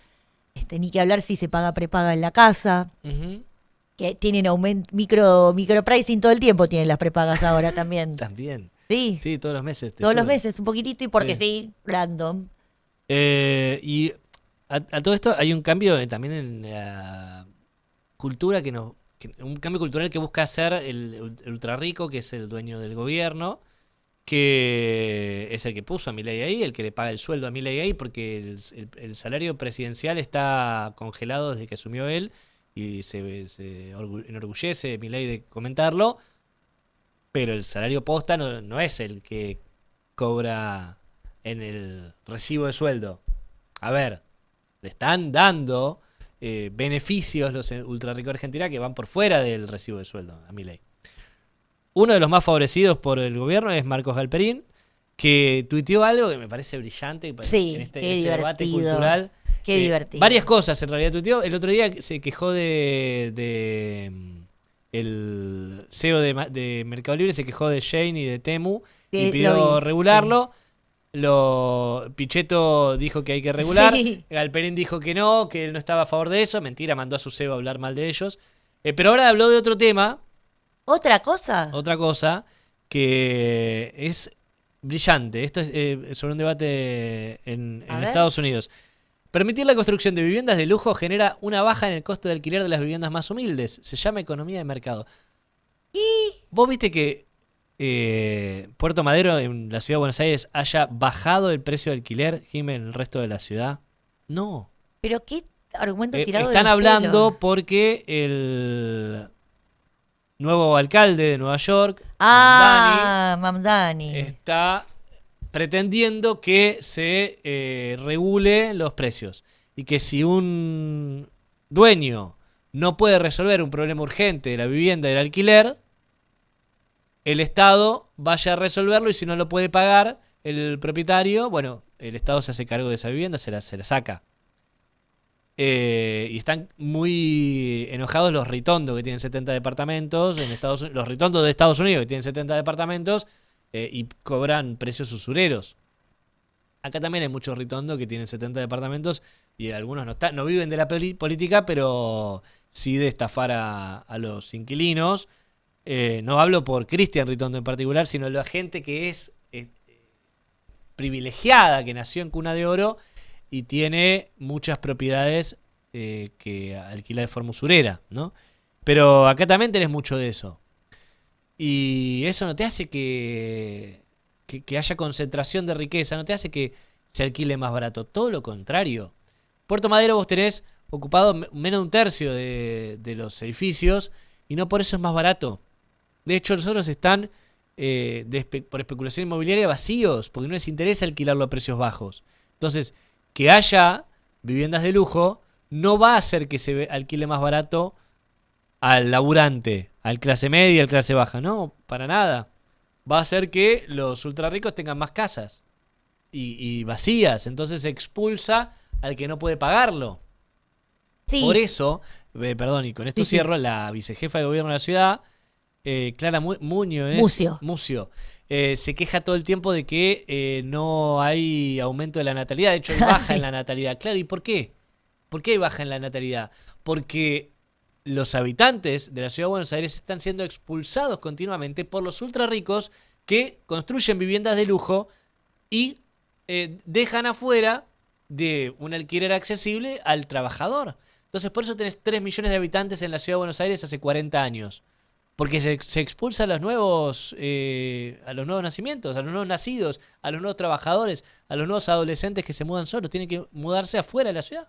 Ni que hablar si se paga prepaga en la casa, que tienen micro pricing todo el tiempo, tienen las prepagas ahora también. También. Sí. Sí, todos los meses. Todos los meses, un poquitito, y porque sí random. Y a todo esto hay un cambio también en la cultura un cambio cultural que busca hacer el ultra rico, que es el dueño del gobierno, que es el que puso a Milei ahí, el que le paga el sueldo a Milei ahí, porque el salario presidencial está congelado desde que asumió él, y se enorgullece Milei de comentarlo, pero el salario posta no es el que cobra en el recibo de sueldo. A ver, le están dando beneficios los ultra ricos de Argentina que van por fuera del recibo de sueldo a Milei. Uno de los más favorecidos por el gobierno es Marcos Galperín, que tuiteó algo que me parece brillante Sí, en este qué debate divertido. cultural. Qué divertido. Varias cosas en realidad tuiteó. El otro día se quejó de el CEO de Mercado Libre, se quejó de Shein y de Temu y pidió regularlo. Pichetto dijo que hay que regular. Sí. Galperín dijo que no, que él no estaba a favor de eso. Mentira, mandó a su CEO a hablar mal de ellos. Pero ahora habló de otro tema. ¿Otra cosa? Otra cosa que es brillante. Esto es sobre un debate en Estados Unidos. Permitir la construcción de viviendas de lujo genera una baja en el costo de alquiler de las viviendas más humildes. Se llama economía de mercado. ¿Y vos viste que Puerto Madero, en la ciudad de Buenos Aires, haya bajado el precio de alquiler, Jimé, en el resto de la ciudad? No. ¿Pero qué argumento tirado Están del hablando pelo? porque el nuevo alcalde de Nueva York, Mamdani, está pretendiendo que se regule los precios. Y que si un dueño no puede resolver un problema urgente de la vivienda y del alquiler, el Estado vaya a resolverlo, y si no lo puede pagar el propietario, bueno, el Estado se hace cargo de esa vivienda, se la saca. Y están muy enojados los Ritondo, que tienen 70 departamentos en Estados Unidos, los Ritondo de Estados Unidos, que tienen 70 departamentos y cobran precios usureros. Acá también hay muchos Ritondo que tienen 70 departamentos y algunos no viven de la política, pero sí de estafar a los inquilinos. No hablo por Cristian Ritondo en particular, sino la gente que es privilegiada, que nació en cuna de oro y tiene muchas propiedades que alquila de forma usurera, ¿no? Pero acá también tenés mucho de eso. Y eso no te hace que haya concentración de riqueza, no te hace que se alquile más barato. Todo lo contrario. Puerto Madero vos tenés ocupado menos de un tercio de los edificios y no por eso es más barato. De hecho, los otros están por especulación inmobiliaria vacíos, porque no les interesa alquilarlo a precios bajos. Entonces, que haya viviendas de lujo no va a hacer que se alquile más barato al laburante, al clase media, al clase baja. No, para nada. Va a hacer que los ultra ricos tengan más casas y vacías. Entonces se expulsa al que no puede pagarlo. Sí. Por eso, perdón, y con esto cierro, la vicejefa de gobierno de la ciudad, Clara Mucio, se queja todo el tiempo de que no hay aumento de la natalidad. De hecho, hay baja en la natalidad. Claro, ¿y por qué? ¿Por qué hay baja en la natalidad? Porque los habitantes de la ciudad de Buenos Aires están siendo expulsados continuamente por los ultra ricos que construyen viviendas de lujo y dejan afuera de un alquiler accesible al trabajador. Entonces por eso tenés 3 millones de habitantes en la ciudad de Buenos Aires hace 40 años. Porque se expulsa a los nuevos nacimientos, a los nuevos nacidos, a los nuevos trabajadores, a los nuevos adolescentes que se mudan solos. Tienen que mudarse afuera de la ciudad.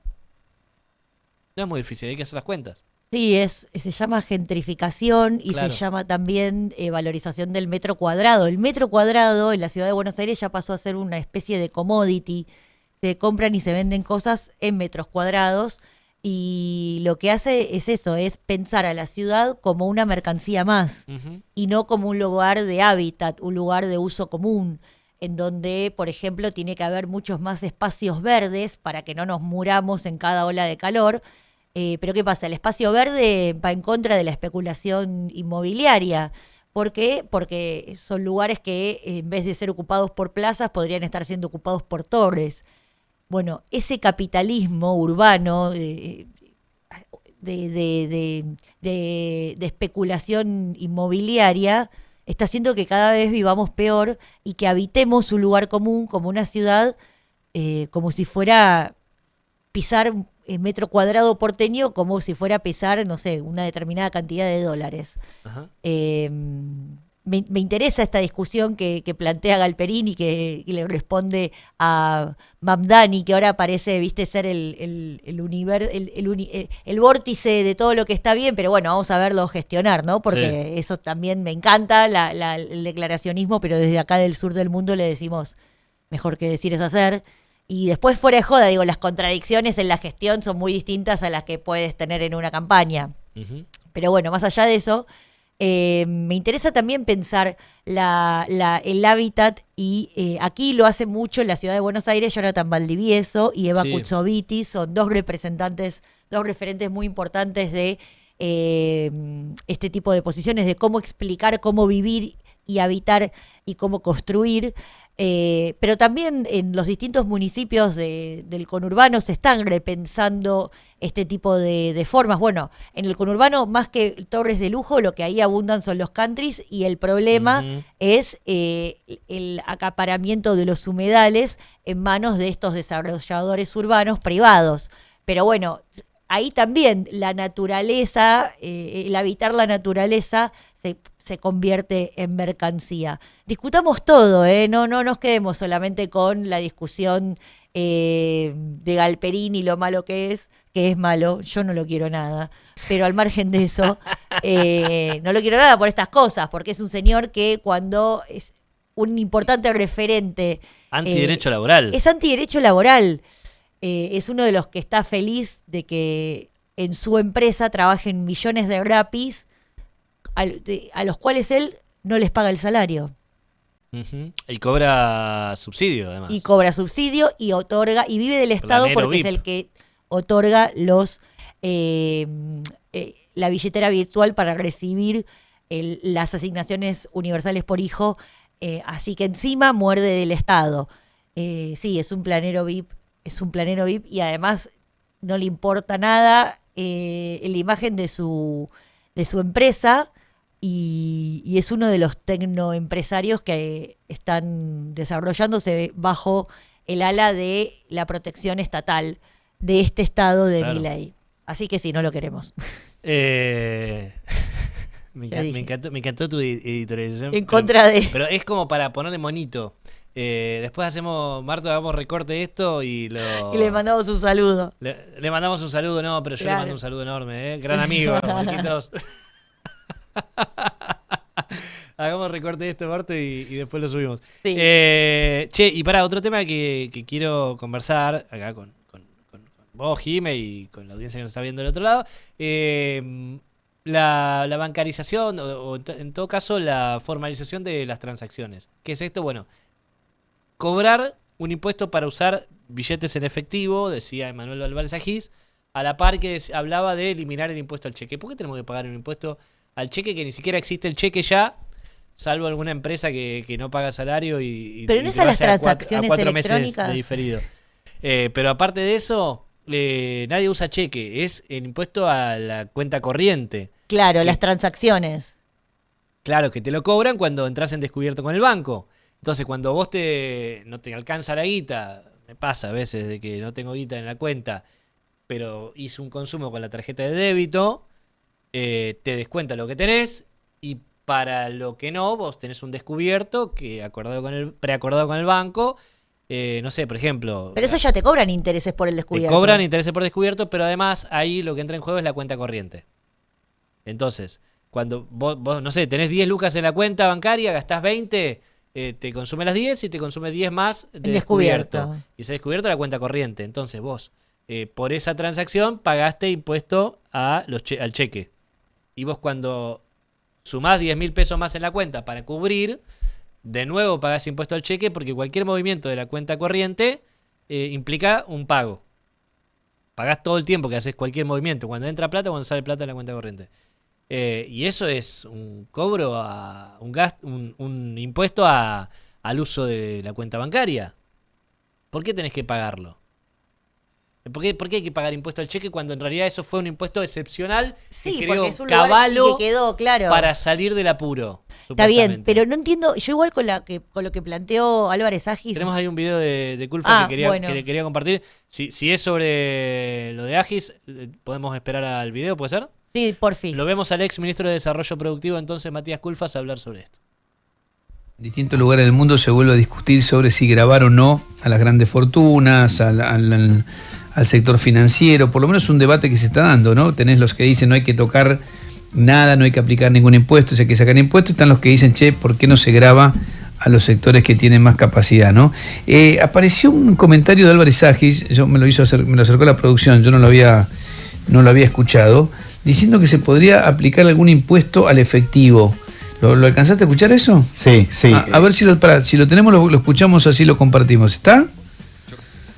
No es muy difícil, hay que hacer las cuentas. Sí, se llama gentrificación y Claro. se llama también valorización del metro cuadrado. El metro cuadrado en la ciudad de Buenos Aires ya pasó a ser una especie de commodity. Se compran y se venden cosas en metros cuadrados y lo que hace es eso, es pensar a la ciudad como una mercancía más y no como un lugar de hábitat, un lugar de uso común, en donde, por ejemplo, tiene que haber muchos más espacios verdes para que no nos muramos en cada ola de calor. Pero ¿qué pasa? El espacio verde va en contra de la especulación inmobiliaria. ¿Por qué? Porque son lugares que en vez de ser ocupados por plazas podrían estar siendo ocupados por torres. Bueno, ese capitalismo urbano de especulación inmobiliaria está haciendo que cada vez vivamos peor y que habitemos un lugar común como una ciudad como si fuera pisar un metro cuadrado porteño, como si fuera pisar, no sé, una determinada cantidad de dólares. Ajá. Me interesa esta discusión que plantea Galperín y que le responde a Mamdani, que ahora parece, viste, ser el vórtice de todo lo que está bien, pero bueno, vamos a verlo gestionar, ¿no? Porque eso también me encanta, el declaracionismo, pero desde acá del sur del mundo le decimos, mejor que decir es hacer. Y después, fuera de joda, digo, las contradicciones en la gestión son muy distintas a las que puedes tener en una campaña. Pero bueno, más allá de eso, me interesa también pensar el hábitat y aquí lo hace mucho en la ciudad de Buenos Aires Jonathan Valdivieso y Eva Kutsoviti, son dos referentes muy importantes de este tipo de posiciones, de cómo explicar, cómo vivir y habitar y cómo construir. Pero también en los distintos municipios del conurbano se están repensando este tipo de formas. Bueno, en el conurbano, más que torres de lujo, lo que ahí abundan son los countries y el problema es el acaparamiento de los humedales en manos de estos desarrolladores urbanos privados. Pero bueno, ahí también la naturaleza, el habitar la naturaleza se convierte en mercancía. Discutamos todo, no nos quedemos solamente con la discusión de Galperín y lo malo que es malo, yo no lo quiero nada, pero al margen de eso, no lo quiero nada por estas cosas, porque es un señor que cuando es un importante referente... Antiderecho laboral. Es antiderecho laboral. Es uno de los que está feliz de que en su empresa trabajen millones de rapis a los cuales él no les paga el salario. Y cobra subsidio, además. Y cobra subsidio y otorga, y vive del Estado Planero porque VIP. es el que otorga la billetera virtual para recibir las asignaciones universales por hijo. Así que encima muerde del Estado. Sí, es un planero VIP. Es un planero VIP y además no le importa nada la imagen de su empresa y es uno de los tecnoempresarios que están desarrollándose bajo el ala de la protección estatal de este estado de Milei. Así que sí, no lo queremos. Me encantó tu editorialización. En contra de... Pero es como para ponerle monito. Después hagamos recorte de esto y le mandamos un saludo. Le mandamos un saludo, no, pero yo le mando un saludo enorme, gran amigo, Marquitos. Hagamos recorte de esto, Marto, y después lo subimos. Sí. Y para otro tema que quiero conversar acá con vos, Jime, y con la audiencia que nos está viendo del otro lado, la bancarización o en todo caso la formalización de las transacciones. ¿Qué es esto? Bueno, cobrar un impuesto para usar billetes en efectivo, decía Emanuel Álvarez Agis, a la par que hablaba de eliminar el impuesto al cheque. ¿Por qué tenemos que pagar un impuesto al cheque que ni siquiera existe el cheque ya, salvo alguna empresa que no paga salario y pero no te esas las hace a transacciones 4 meses electrónicas de diferido? Pero aparte de eso, nadie usa cheque, es el impuesto a la cuenta corriente. Claro, las transacciones. Claro, que te lo cobran cuando entras en descubierto con el banco. Entonces, cuando vos no te alcanza la guita, me pasa a veces de que no tengo guita en la cuenta pero hice un consumo con la tarjeta de débito, te descuenta lo que tenés y para lo que no, vos tenés un descubierto que preacordado con el banco. No sé, por ejemplo. Pero eso ya te cobran intereses por el Te descubierto. cobran intereses por descubierto, pero además ahí lo que entra en juego es la cuenta corriente. Entonces, cuando vos no sé, tenés 10 lucas en la cuenta bancaria, gastás 20, te consume las 10 y te consume 10 más de descubierto. Y ese descubierto es la cuenta corriente. Entonces vos, por esa transacción, pagaste impuesto al cheque. Y vos cuando sumás 10.000 pesos más en la cuenta para cubrir, de nuevo pagás impuesto al cheque porque cualquier movimiento de la cuenta corriente implica un pago. Pagás todo el tiempo que haces cualquier movimiento, cuando entra plata, cuando sale plata en la cuenta corriente. Y eso es un cobro, un impuesto al uso de la cuenta bancaria. ¿Por qué tenés que pagarlo? ¿Por qué hay que pagar impuesto al cheque cuando en realidad eso fue un impuesto excepcional Sí, que porque creó es un lugar caballo y que quedó, claro. para salir del apuro? Está bien, supuestamente? pero no entiendo. Yo igual con lo que planteó Álvarez Agis. Tenemos ahí un video de Culfa que bueno. quería compartir. Si es sobre lo de Agis, podemos esperar al video, ¿puede ser? Sí, por fin. Lo vemos al ex ministro de Desarrollo Productivo, entonces Matías Culfas, a hablar sobre esto. En distintos lugares del mundo se vuelve a discutir sobre si grabar o no a las grandes fortunas, al sector financiero. Por lo menos es un debate que se está dando, ¿no? Tenés los que dicen no hay que tocar nada, no hay que aplicar ningún impuesto, hay que sacar impuestos. Están los que dicen, che, ¿por qué no se graba a los sectores que tienen más capacidad, ¿no? Apareció un comentario de Álvarez Agis, me lo acercó la producción, yo no lo había escuchado, diciendo que se podría aplicar algún impuesto al efectivo. ¿Lo alcanzaste a escuchar eso? Sí, sí. A ver si lo tenemos, lo escuchamos, así lo compartimos. ¿Está?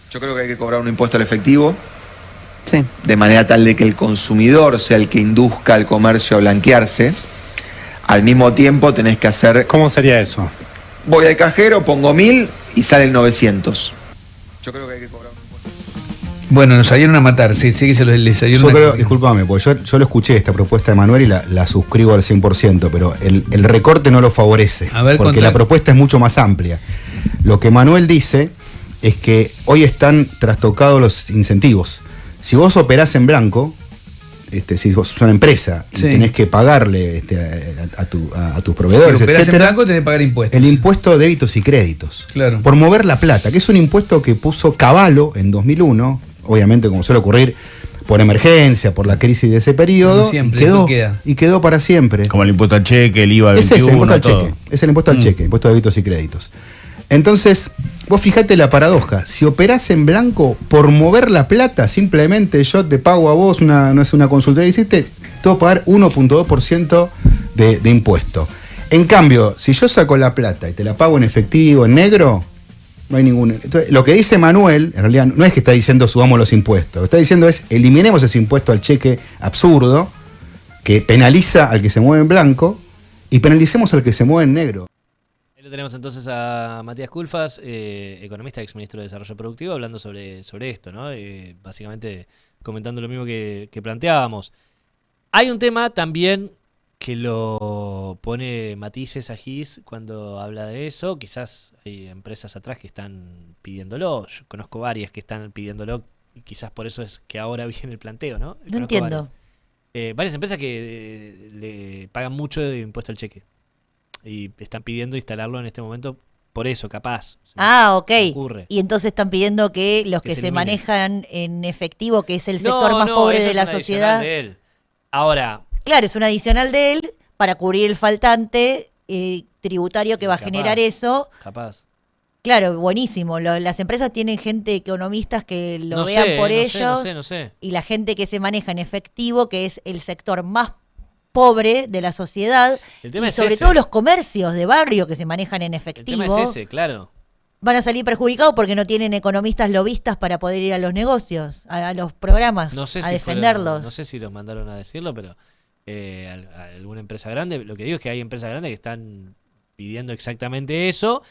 Yo creo que hay que cobrar un impuesto al efectivo, sí, de manera tal de que el consumidor sea el que induzca al comercio a blanquearse. Al mismo tiempo tenés que hacer... ¿Cómo sería eso? Voy al cajero, pongo 1.000 y salen 900. Yo creo que hay que cobrar un impuesto. Bueno, nos salieron a matar, sí que les salieron Yo creo, discúlpame, porque yo lo escuché esta propuesta de Manuel y la suscribo al 100%, pero el recorte no lo favorece, porque la propuesta es mucho más amplia. Lo que Manuel dice es que hoy están trastocados los incentivos. Si vos operás en blanco, si vos sos una empresa y tenés que pagarle a tus proveedores, si operás etcétera, en blanco tenés que pagar impuestos. El impuesto de débitos y créditos. Claro. Por mover la plata, que es un impuesto que puso Cavallo en 2001, obviamente como suele ocurrir por emergencia, por la crisis de ese periodo, siempre, y quedó para siempre. Como el impuesto al cheque, el IVA 21, Es el impuesto al todo. cheque, es el impuesto al cheque, impuesto de débitos y créditos. Entonces, vos fijate la paradoja, si operás en blanco, por mover la plata, simplemente yo te pago a vos, no es una consultoría, hiciste, te voy a pagar 1.2% de impuesto. En cambio, si yo saco la plata y te la pago en efectivo, en negro, no hay ningún... Entonces, lo que dice Manuel, en realidad, no es que está diciendo subamos los impuestos, lo que está diciendo es eliminemos ese impuesto al cheque absurdo, que penaliza al que se mueve en blanco, y penalicemos al que se mueve en negro. Ahí lo tenemos entonces a Matías Culfas, economista, ex ministro de Desarrollo Productivo, hablando sobre esto, ¿no? Básicamente comentando lo mismo que planteábamos. Hay un tema también que lo pone matices a Gis cuando habla de eso. Quizás hay empresas atrás que están pidiéndolo. Yo conozco varias que están pidiéndolo y quizás por eso es que ahora viene el planteo, ¿no? No entiendo. Varias empresas que le pagan mucho de impuesto al cheque y están pidiendo instalarlo en este momento por eso, capaz. Ok. Y entonces están pidiendo que los que se manejan en efectivo, que es el sector más pobre de la sociedad. De él. Ahora. Claro, es un adicional de él para cubrir el faltante tributario que va a generar eso. Capaz. Claro, buenísimo. Las empresas tienen gente, economistas que lo vean por ellos. No sé. Y la gente que se maneja en efectivo, que es el sector más pobre de la sociedad. Y sobre todo los comercios de barrio que se manejan en efectivo. El tema es ese, claro. Van a salir perjudicados porque no tienen economistas lobistas para poder ir a los negocios, a los programas, a defenderlos. No sé si los mandaron a decirlo, pero a alguna empresa grande. Lo que digo es que hay empresas grandes que están pidiendo exactamente eso.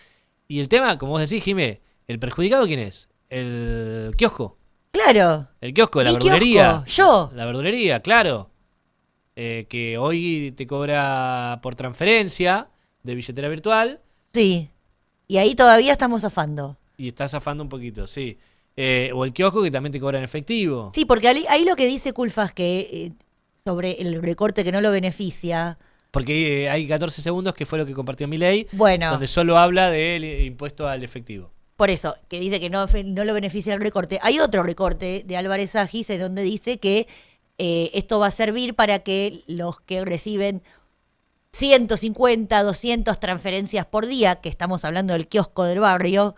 Y el tema, como vos decís, Jimé, ¿el perjudicado quién es? El kiosco. Claro. El kiosco, la verdulería. Yo. La verdulería, claro. Que hoy te cobra por transferencia de billetera virtual. Sí. Y ahí todavía estamos zafando. Y está zafando un poquito, sí. O el kiosco que también te cobra en efectivo. Sí, porque ahí lo que dice Culfas que sobre el recorte que no lo beneficia. Porque hay 14 segundos que fue lo que compartió Milei, Bueno. donde solo habla del impuesto al efectivo. Por eso, que dice que no lo beneficia el recorte. Hay otro recorte de Álvarez Agis en donde dice que esto va a servir para que los que reciben 150, 200 transferencias por día, que estamos hablando del kiosco del barrio,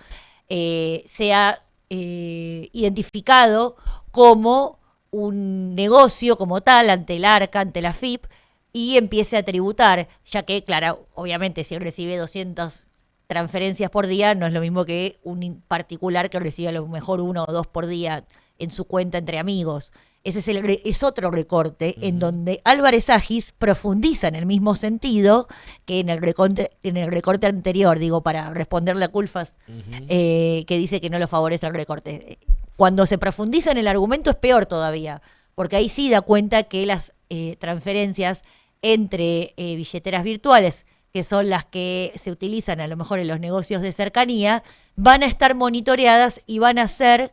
sea identificado como un negocio como tal ante el ARCA, ante la FIP, y empiece a tributar, ya que, claro, obviamente si él recibe 200 transferencias por día, no es lo mismo que un particular que recibe a lo mejor 1 o 2 por día en su cuenta entre amigos. Ese es otro recorte en donde Álvarez Agis profundiza en el mismo sentido que en el recorte anterior, digo, para responderle a Culfas, que dice que no lo favorece el recorte. Cuando se profundiza en el argumento es peor todavía, porque ahí sí da cuenta que las transferencias entre billeteras virtuales, que son las que se utilizan a lo mejor en los negocios de cercanía, van a estar monitoreadas y van a ser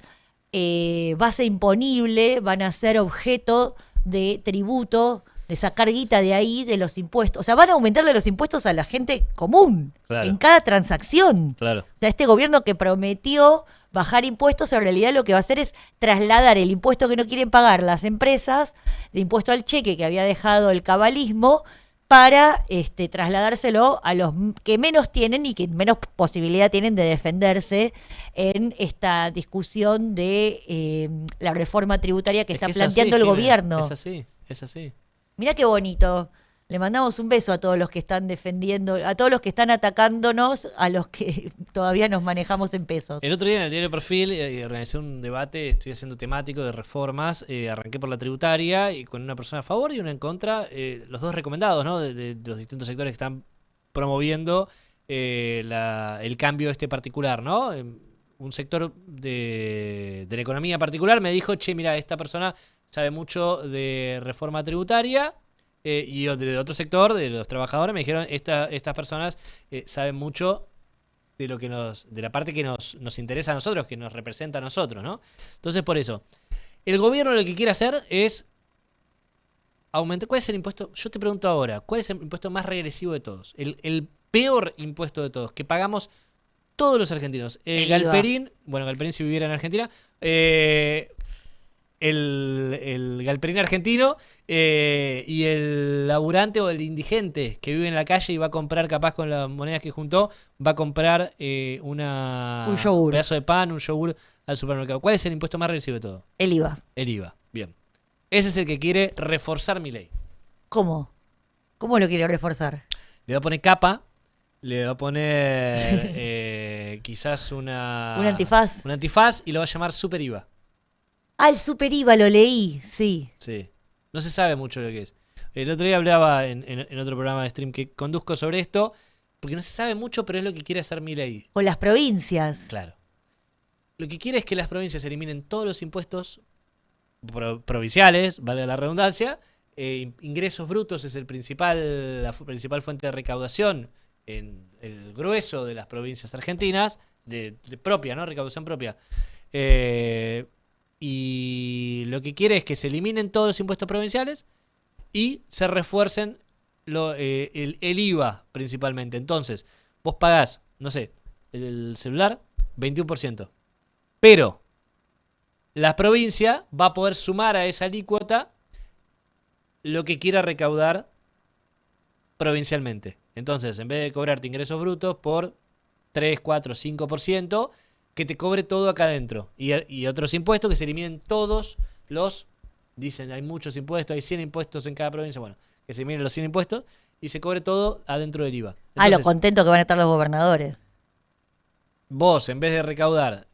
base imponible, van a ser objeto de tributo, de sacar guita de ahí, de los impuestos. O sea, van a aumentarle los impuestos a la gente común, Claro. en cada transacción. Claro. O sea, este gobierno que prometió bajar impuestos, en realidad lo que va a hacer es trasladar el impuesto que no quieren pagar las empresas, de impuesto al cheque que había dejado el cabalismo, para trasladárselo a los que menos tienen y que menos posibilidad tienen de defenderse en esta discusión de la reforma tributaria que está planteando el gobierno. Es así, es así. Mirá qué bonito. Le mandamos un beso a todos los que están defendiendo, a todos los que están atacándonos, a los que todavía nos manejamos en pesos. El otro día en el diario Perfil organicé un debate, estoy haciendo temático de reformas, arranqué por la tributaria y con una persona a favor y una en contra, los dos recomendados, ¿no? De los distintos sectores que están promoviendo el cambio particular, ¿no? Un sector de la economía particular me dijo, che, mira, esta persona sabe mucho de reforma tributaria. Y de otro sector, de los trabajadores, me dijeron, estas personas saben mucho de lo que de la parte que nos interesa a nosotros, que nos representa a nosotros, ¿no? Entonces, por eso, el gobierno lo que quiere hacer es aumentar. ¿Cuál es el impuesto? Yo te pregunto ahora, ¿cuál es el impuesto más regresivo de todos? El peor impuesto de todos, que pagamos todos los argentinos. Galperín, bueno, Galperín si viviera en Argentina, el galperín argentino y el laburante o el indigente que vive en la calle y va a comprar, capaz con las monedas que juntó, va a comprar un yogur, pedazo de pan, un yogur al supermercado. ¿Cuál es el impuesto más regresivo de todo? El IVA. El IVA, bien. Ese es el que quiere reforzar Milei. ¿Cómo? ¿Cómo lo quiere reforzar? Le va a poner capa, le va a poner quizás un antifaz. Un antifaz y lo va a llamar super IVA. Ah, el super IVA lo leí, sí. Sí. No se sabe mucho lo que es. El otro día hablaba en otro programa de stream que conduzco sobre esto, porque no se sabe mucho, pero es lo que quiere hacer Milei. Con las provincias. Claro. Lo que quiere es que las provincias eliminen todos los impuestos provinciales, vale la redundancia. Ingresos brutos es la principal fuente de recaudación en el grueso de las provincias argentinas, de propia, ¿no? Recaudación propia. Y lo que quiere es que se eliminen todos los impuestos provinciales y se refuercen el IVA principalmente. Entonces, vos pagás, no sé, el celular, 21%. Pero la provincia va a poder sumar a esa alícuota lo que quiera recaudar provincialmente. Entonces, en vez de cobrarte ingresos brutos por 3, 4, 5%, que te cobre todo acá adentro. Y otros impuestos que se eliminen todos dicen, hay muchos impuestos, hay 100 impuestos en cada provincia, bueno, que se eliminen los 100 impuestos y se cobre todo adentro del IVA. Entonces, lo contento que van a estar los gobernadores. Vos, en vez de recaudar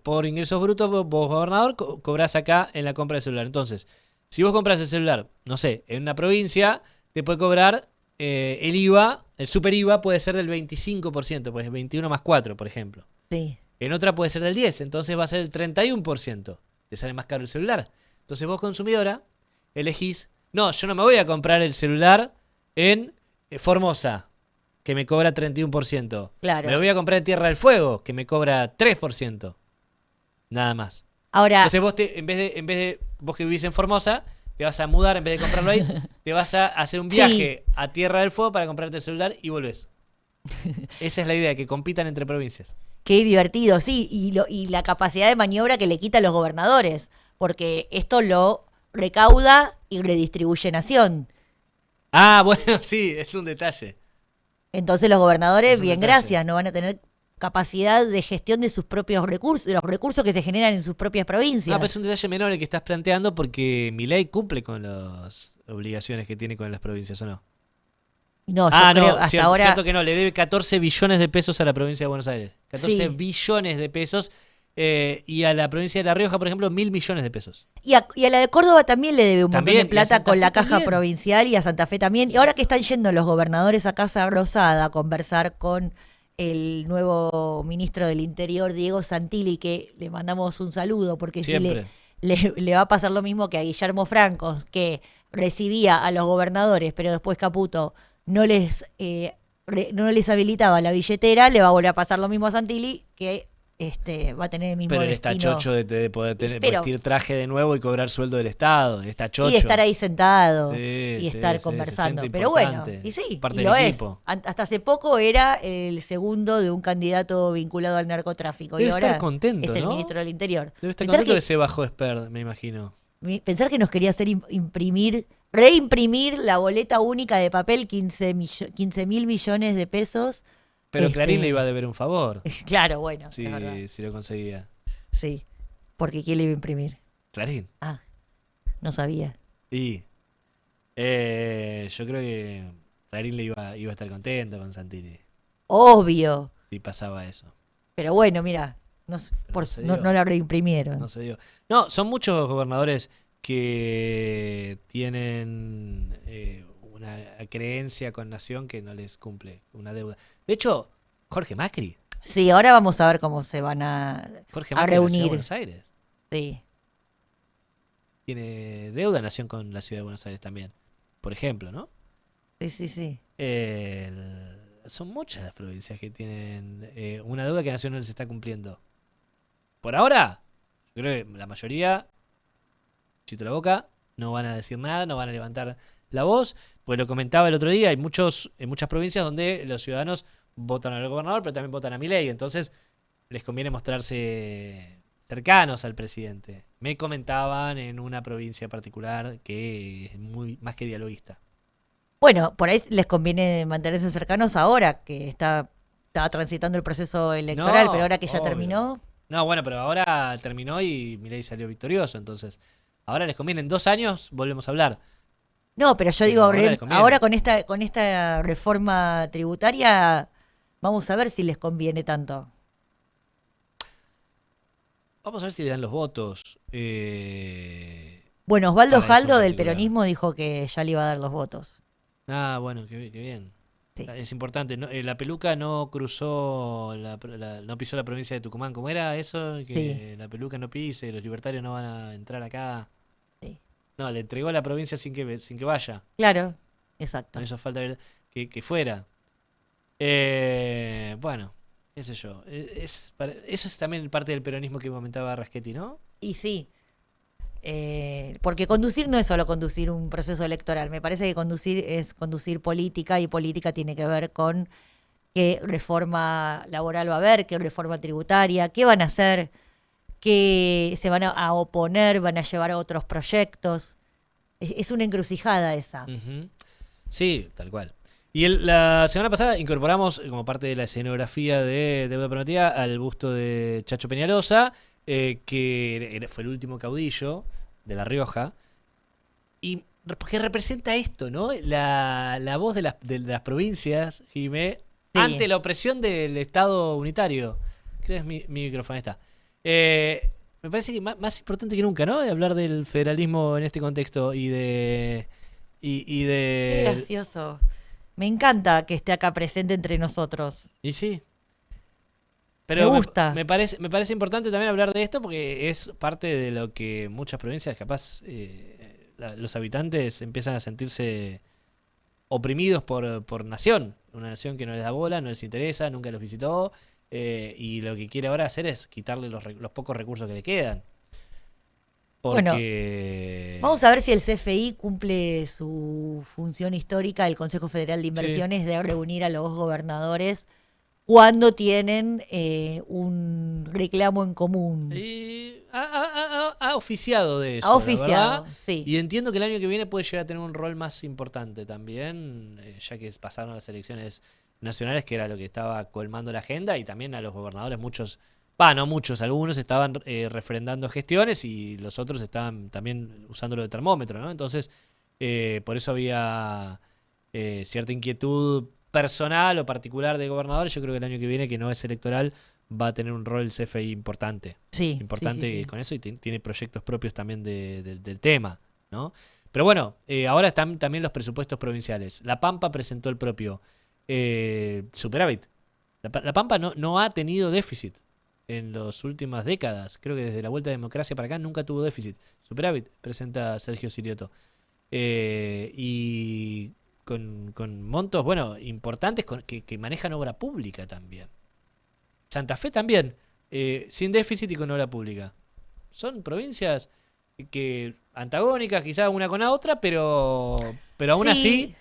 por ingresos brutos, vos gobernador, cobrás acá en la compra de celular. Entonces, si vos compras el celular, no sé, en una provincia, te puede cobrar el IVA, el super IVA puede ser del 25%, pues 21 más 4, por ejemplo. Sí. En otra puede ser del 10, entonces va a ser el 31%. Te sale más caro el celular. Entonces vos, consumidora, elegís, no, yo no me voy a comprar el celular en Formosa, que me cobra 31%. Claro. Me lo voy a comprar en Tierra del Fuego, que me cobra 3%. Nada más. Ahora, Entonces vos en vez de vos que vivís en Formosa, te vas a mudar, en vez de comprarlo ahí, te vas a hacer un viaje a Tierra del Fuego para comprarte el celular y volvés. Esa es la idea, que compitan entre provincias. qué divertido, sí, y la capacidad de maniobra que le quita a los gobernadores, porque esto lo recauda y redistribuye Nación. Ah, bueno, sí, es un detalle. Entonces los gobernadores, Es un bien, detalle. gracias, no van a tener capacidad de gestión de sus propios recursos, de los recursos que se generan en sus propias provincias. Ah, pero es un detalle menor el que estás planteando porque Milei cumple con las obligaciones que tiene con las provincias, ¿o no? No, yo creo hasta cierto, ahora. cierto que no, le debe 14 billones de pesos a la provincia de Buenos Aires. 14 Sí. billones de pesos. Y a la provincia de La Rioja, por ejemplo, 1.000 millones de pesos. Y a la de Córdoba también le debe un montón También, y de a plata Santa con la Fe caja también. provincial y a Santa Fe también. Y ahora que están yendo los gobernadores a Casa Rosada a conversar con el nuevo ministro del Interior, Diego Santilli, que le mandamos un saludo, porque si Siempre. le va a pasar lo mismo que a Guillermo Franco, que recibía a los gobernadores, pero después Caputo no les habilitaba la billetera, le va a volver a pasar lo mismo a Santilli, que va a tener el mismo Pero él está destino. chocho de poder Espero. vestir traje de nuevo y cobrar sueldo del Estado. Está chocho. Y de estar ahí sentado Sí, y sí, estar se conversando. siente Pero bueno, importante, y sí, parte y del lo equipo. es. Hasta hace poco era el segundo de un candidato vinculado al narcotráfico. Debe y ahora estar contento, es el ¿no? ministro del Interior. Debe estar Pensar contento que, que se bajó Sperd, me imagino. pensar que nos quería hacer reimprimir la boleta única de papel, 15 mil millones de pesos. Pero Clarín le iba a deber un favor. Claro, bueno, Sí, es verdad. si lo conseguía. Sí, porque ¿quién le iba a imprimir? Clarín. Ah, no sabía. Y yo creo que Clarín le iba a estar contento con Santilli Obvio. si pasaba eso. Pero bueno, mira, no se dio. la reimprimieron. No se dio. No, son muchos gobernadores que tienen una creencia con Nación que no les cumple, una deuda. De hecho, Jorge Macri. Sí, ahora vamos a ver cómo se van a Jorge a Macri de la Ciudad de reunir. Buenos Aires. Sí. Tiene deuda Nación con la Ciudad de Buenos Aires también. Por ejemplo, ¿no? Sí. Son muchas las provincias que tienen una deuda que Nación no les está cumpliendo. Por ahora, yo creo que la mayoría, chito la boca, no van a decir nada, no van a levantar la voz. Pues lo comentaba el otro día, hay muchas provincias donde los ciudadanos votan al gobernador, pero también votan a Milei. Entonces, les conviene mostrarse cercanos al presidente. Me comentaban en una provincia particular que es más que dialoguista. Bueno, por ahí les conviene mantenerse cercanos ahora que está transitando el proceso electoral, No, pero ahora que ya obvio. terminó. No, bueno, pero ahora terminó y Milei salió victorioso, entonces ahora les conviene, en 2 años volvemos a hablar. No, pero yo Pero digo, ahora les conviene. ahora con esta reforma tributaria, vamos a ver si les conviene tanto. Vamos a ver si le dan los votos. Bueno, Osvaldo para eso en Jaldo del particular. peronismo dijo que ya le iba a dar los votos. Ah, bueno, qué bien. Sí. Es importante. No, la peluca no cruzó, no pisó la provincia de Tucumán. ¿Cómo era eso? Que la peluca no pise, los libertarios no van a entrar acá. Sí. No, le entregó la provincia sin que vaya. Claro, exacto. No hizo falta que fuera. Bueno, qué sé yo. Eso es también parte del peronismo que comentaba Raschetti, ¿no? Y sí, porque conducir no es solo conducir un proceso electoral. Me parece que conducir es conducir política, y política tiene que ver con qué reforma laboral va a haber, qué reforma tributaria, qué van a hacer, qué se van a oponer, van a llevar a otros proyectos. Es una encrucijada esa. Ujú. Sí, tal cual. Y la semana pasada incorporamos, como parte de la escenografía de Deuda Prometida, al busto de Chacho Peñalosa, que fue el último caudillo de La Rioja, y que representa esto, ¿no? La voz de las provincias, Jimé, Sí. ante la opresión del Estado unitario. Creo que es mi micrófono, ahí está. Me parece que más importante que nunca, ¿no? De hablar del federalismo en este contexto y de... Qué gracioso. Me encanta que esté acá presente entre nosotros. Y sí. Pero Me gusta. Me parece importante también hablar de esto porque es parte de lo que muchas provincias, capaz, los habitantes empiezan a sentirse oprimidos por Nación. Una nación que no les da bola, no les interesa, nunca los visitó y lo que quiere ahora hacer es quitarle los pocos recursos que le quedan. Porque... Bueno, vamos a ver si el CFI cumple su función histórica, el Consejo Federal de Inversiones, de reunir a los gobernadores cuando tienen un reclamo en común. Ha oficiado de eso. Ha oficiado, ¿verdad? sí. Y entiendo que el año que viene puede llegar a tener un rol más importante también, ya que pasaron las elecciones nacionales, que era lo que estaba colmando la agenda, y también a los gobernadores no muchos, algunos estaban refrendando gestiones y los otros estaban también usándolo de termómetro, ¿no? Entonces, por eso había cierta inquietud personal o particular de gobernadores. Yo creo que el año que viene, que no es electoral, va a tener un rol el CFI importante. Sí. Sí. Con eso, y tiene proyectos propios también del tema, ¿no? Pero bueno, ahora están también los presupuestos provinciales. La Pampa presentó el propio superávit. La Pampa no ha tenido déficit en las últimas décadas. Creo que desde la vuelta de democracia para acá nunca tuvo déficit. Superávit, presenta Sergio Sirioto. Y con montos, importantes que manejan obra pública también. Santa Fe también, sin déficit y con obra pública. Son provincias que antagónicas quizás una con la otra, pero aún así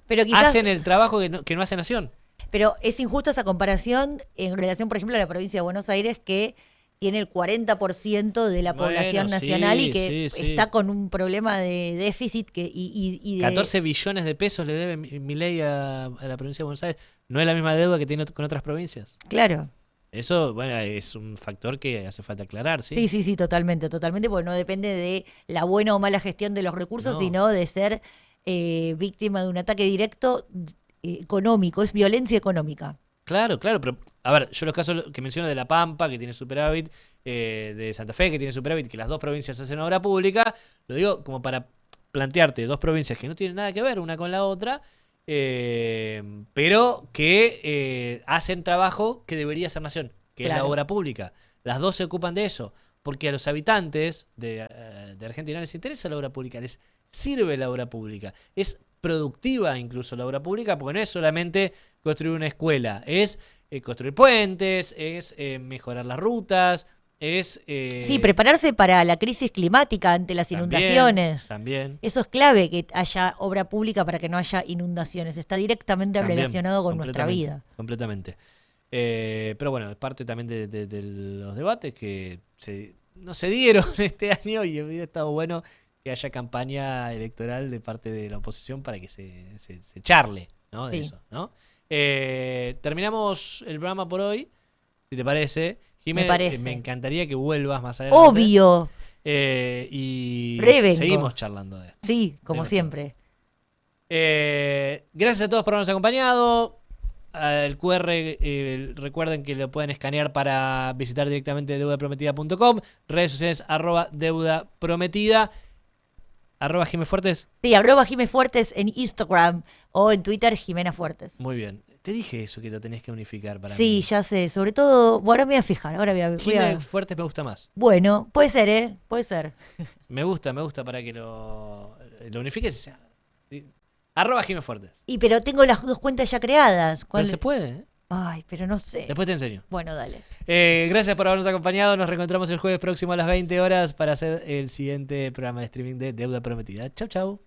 pero quizás hacen el trabajo que no hace Nación. Pero es injusta esa comparación en relación, por ejemplo, a la provincia de Buenos Aires, que tiene el 40% de la población nacional y que está con un problema de déficit y de 14 billones de pesos le debe Milei a la provincia de Buenos Aires. No es la misma deuda que tiene con otras provincias. Claro. Eso, es un factor que hace falta aclarar, ¿sí? Sí, totalmente, porque no depende de la buena o mala gestión de los recursos, sino de ser víctima de un ataque directo económico, es violencia económica. Claro, pero a ver, yo los casos que menciono de La Pampa, que tiene superávit, de Santa Fe, que tiene superávit, que las dos provincias hacen obra pública, lo digo como para plantearte dos provincias que no tienen nada que ver una con la otra, pero que hacen trabajo que debería hacer Nación, que es la obra pública. Las dos se ocupan de eso, porque a los habitantes de Argentina les interesa la obra pública, les sirve la obra pública, es productiva incluso la obra pública, porque no es solamente construir una escuela, es construir puentes, es mejorar las rutas, es... Sí, prepararse para la crisis climática ante las inundaciones. También. Eso es clave, que haya obra pública para que no haya inundaciones. Está directamente relacionado con nuestra vida. Completamente. Pero bueno, es parte también de los debates que no se dieron este año, y hubiera estado bueno que haya campaña electoral de parte de la oposición para que se charle, ¿no? De eso, ¿no? Terminamos el programa por hoy, si te parece. Jiménez, me parece. Me encantaría que vuelvas más adelante. Obvio. Y seguimos charlando de esto. Sí, como siempre. Gracias a todos por habernos acompañado. El QR, recuerden que lo pueden escanear para visitar directamente deudaprometida.com. Redes sociales, @deudaprometida. ¿@Jimefuertes? Sí, @Jimefuertes en Instagram o en Twitter, Jimena Fuertes. Muy bien. Te dije eso, que lo tenés que unificar para mí. Sí, ya sé. Sobre todo, ahora me voy a fijar. Fuertes me gusta más. Bueno, puede ser, puede ser. Me gusta para que lo unifiques. @Jimefuertes. Y pero tengo las dos cuentas ya creadas. ¿Cuál se puede? Ay, pero no sé. Después te enseño. Bueno, dale. Gracias por habernos acompañado. Nos reencontramos el jueves próximo a las 20 horas para hacer el siguiente programa de streaming de Deuda Prometida. Chau.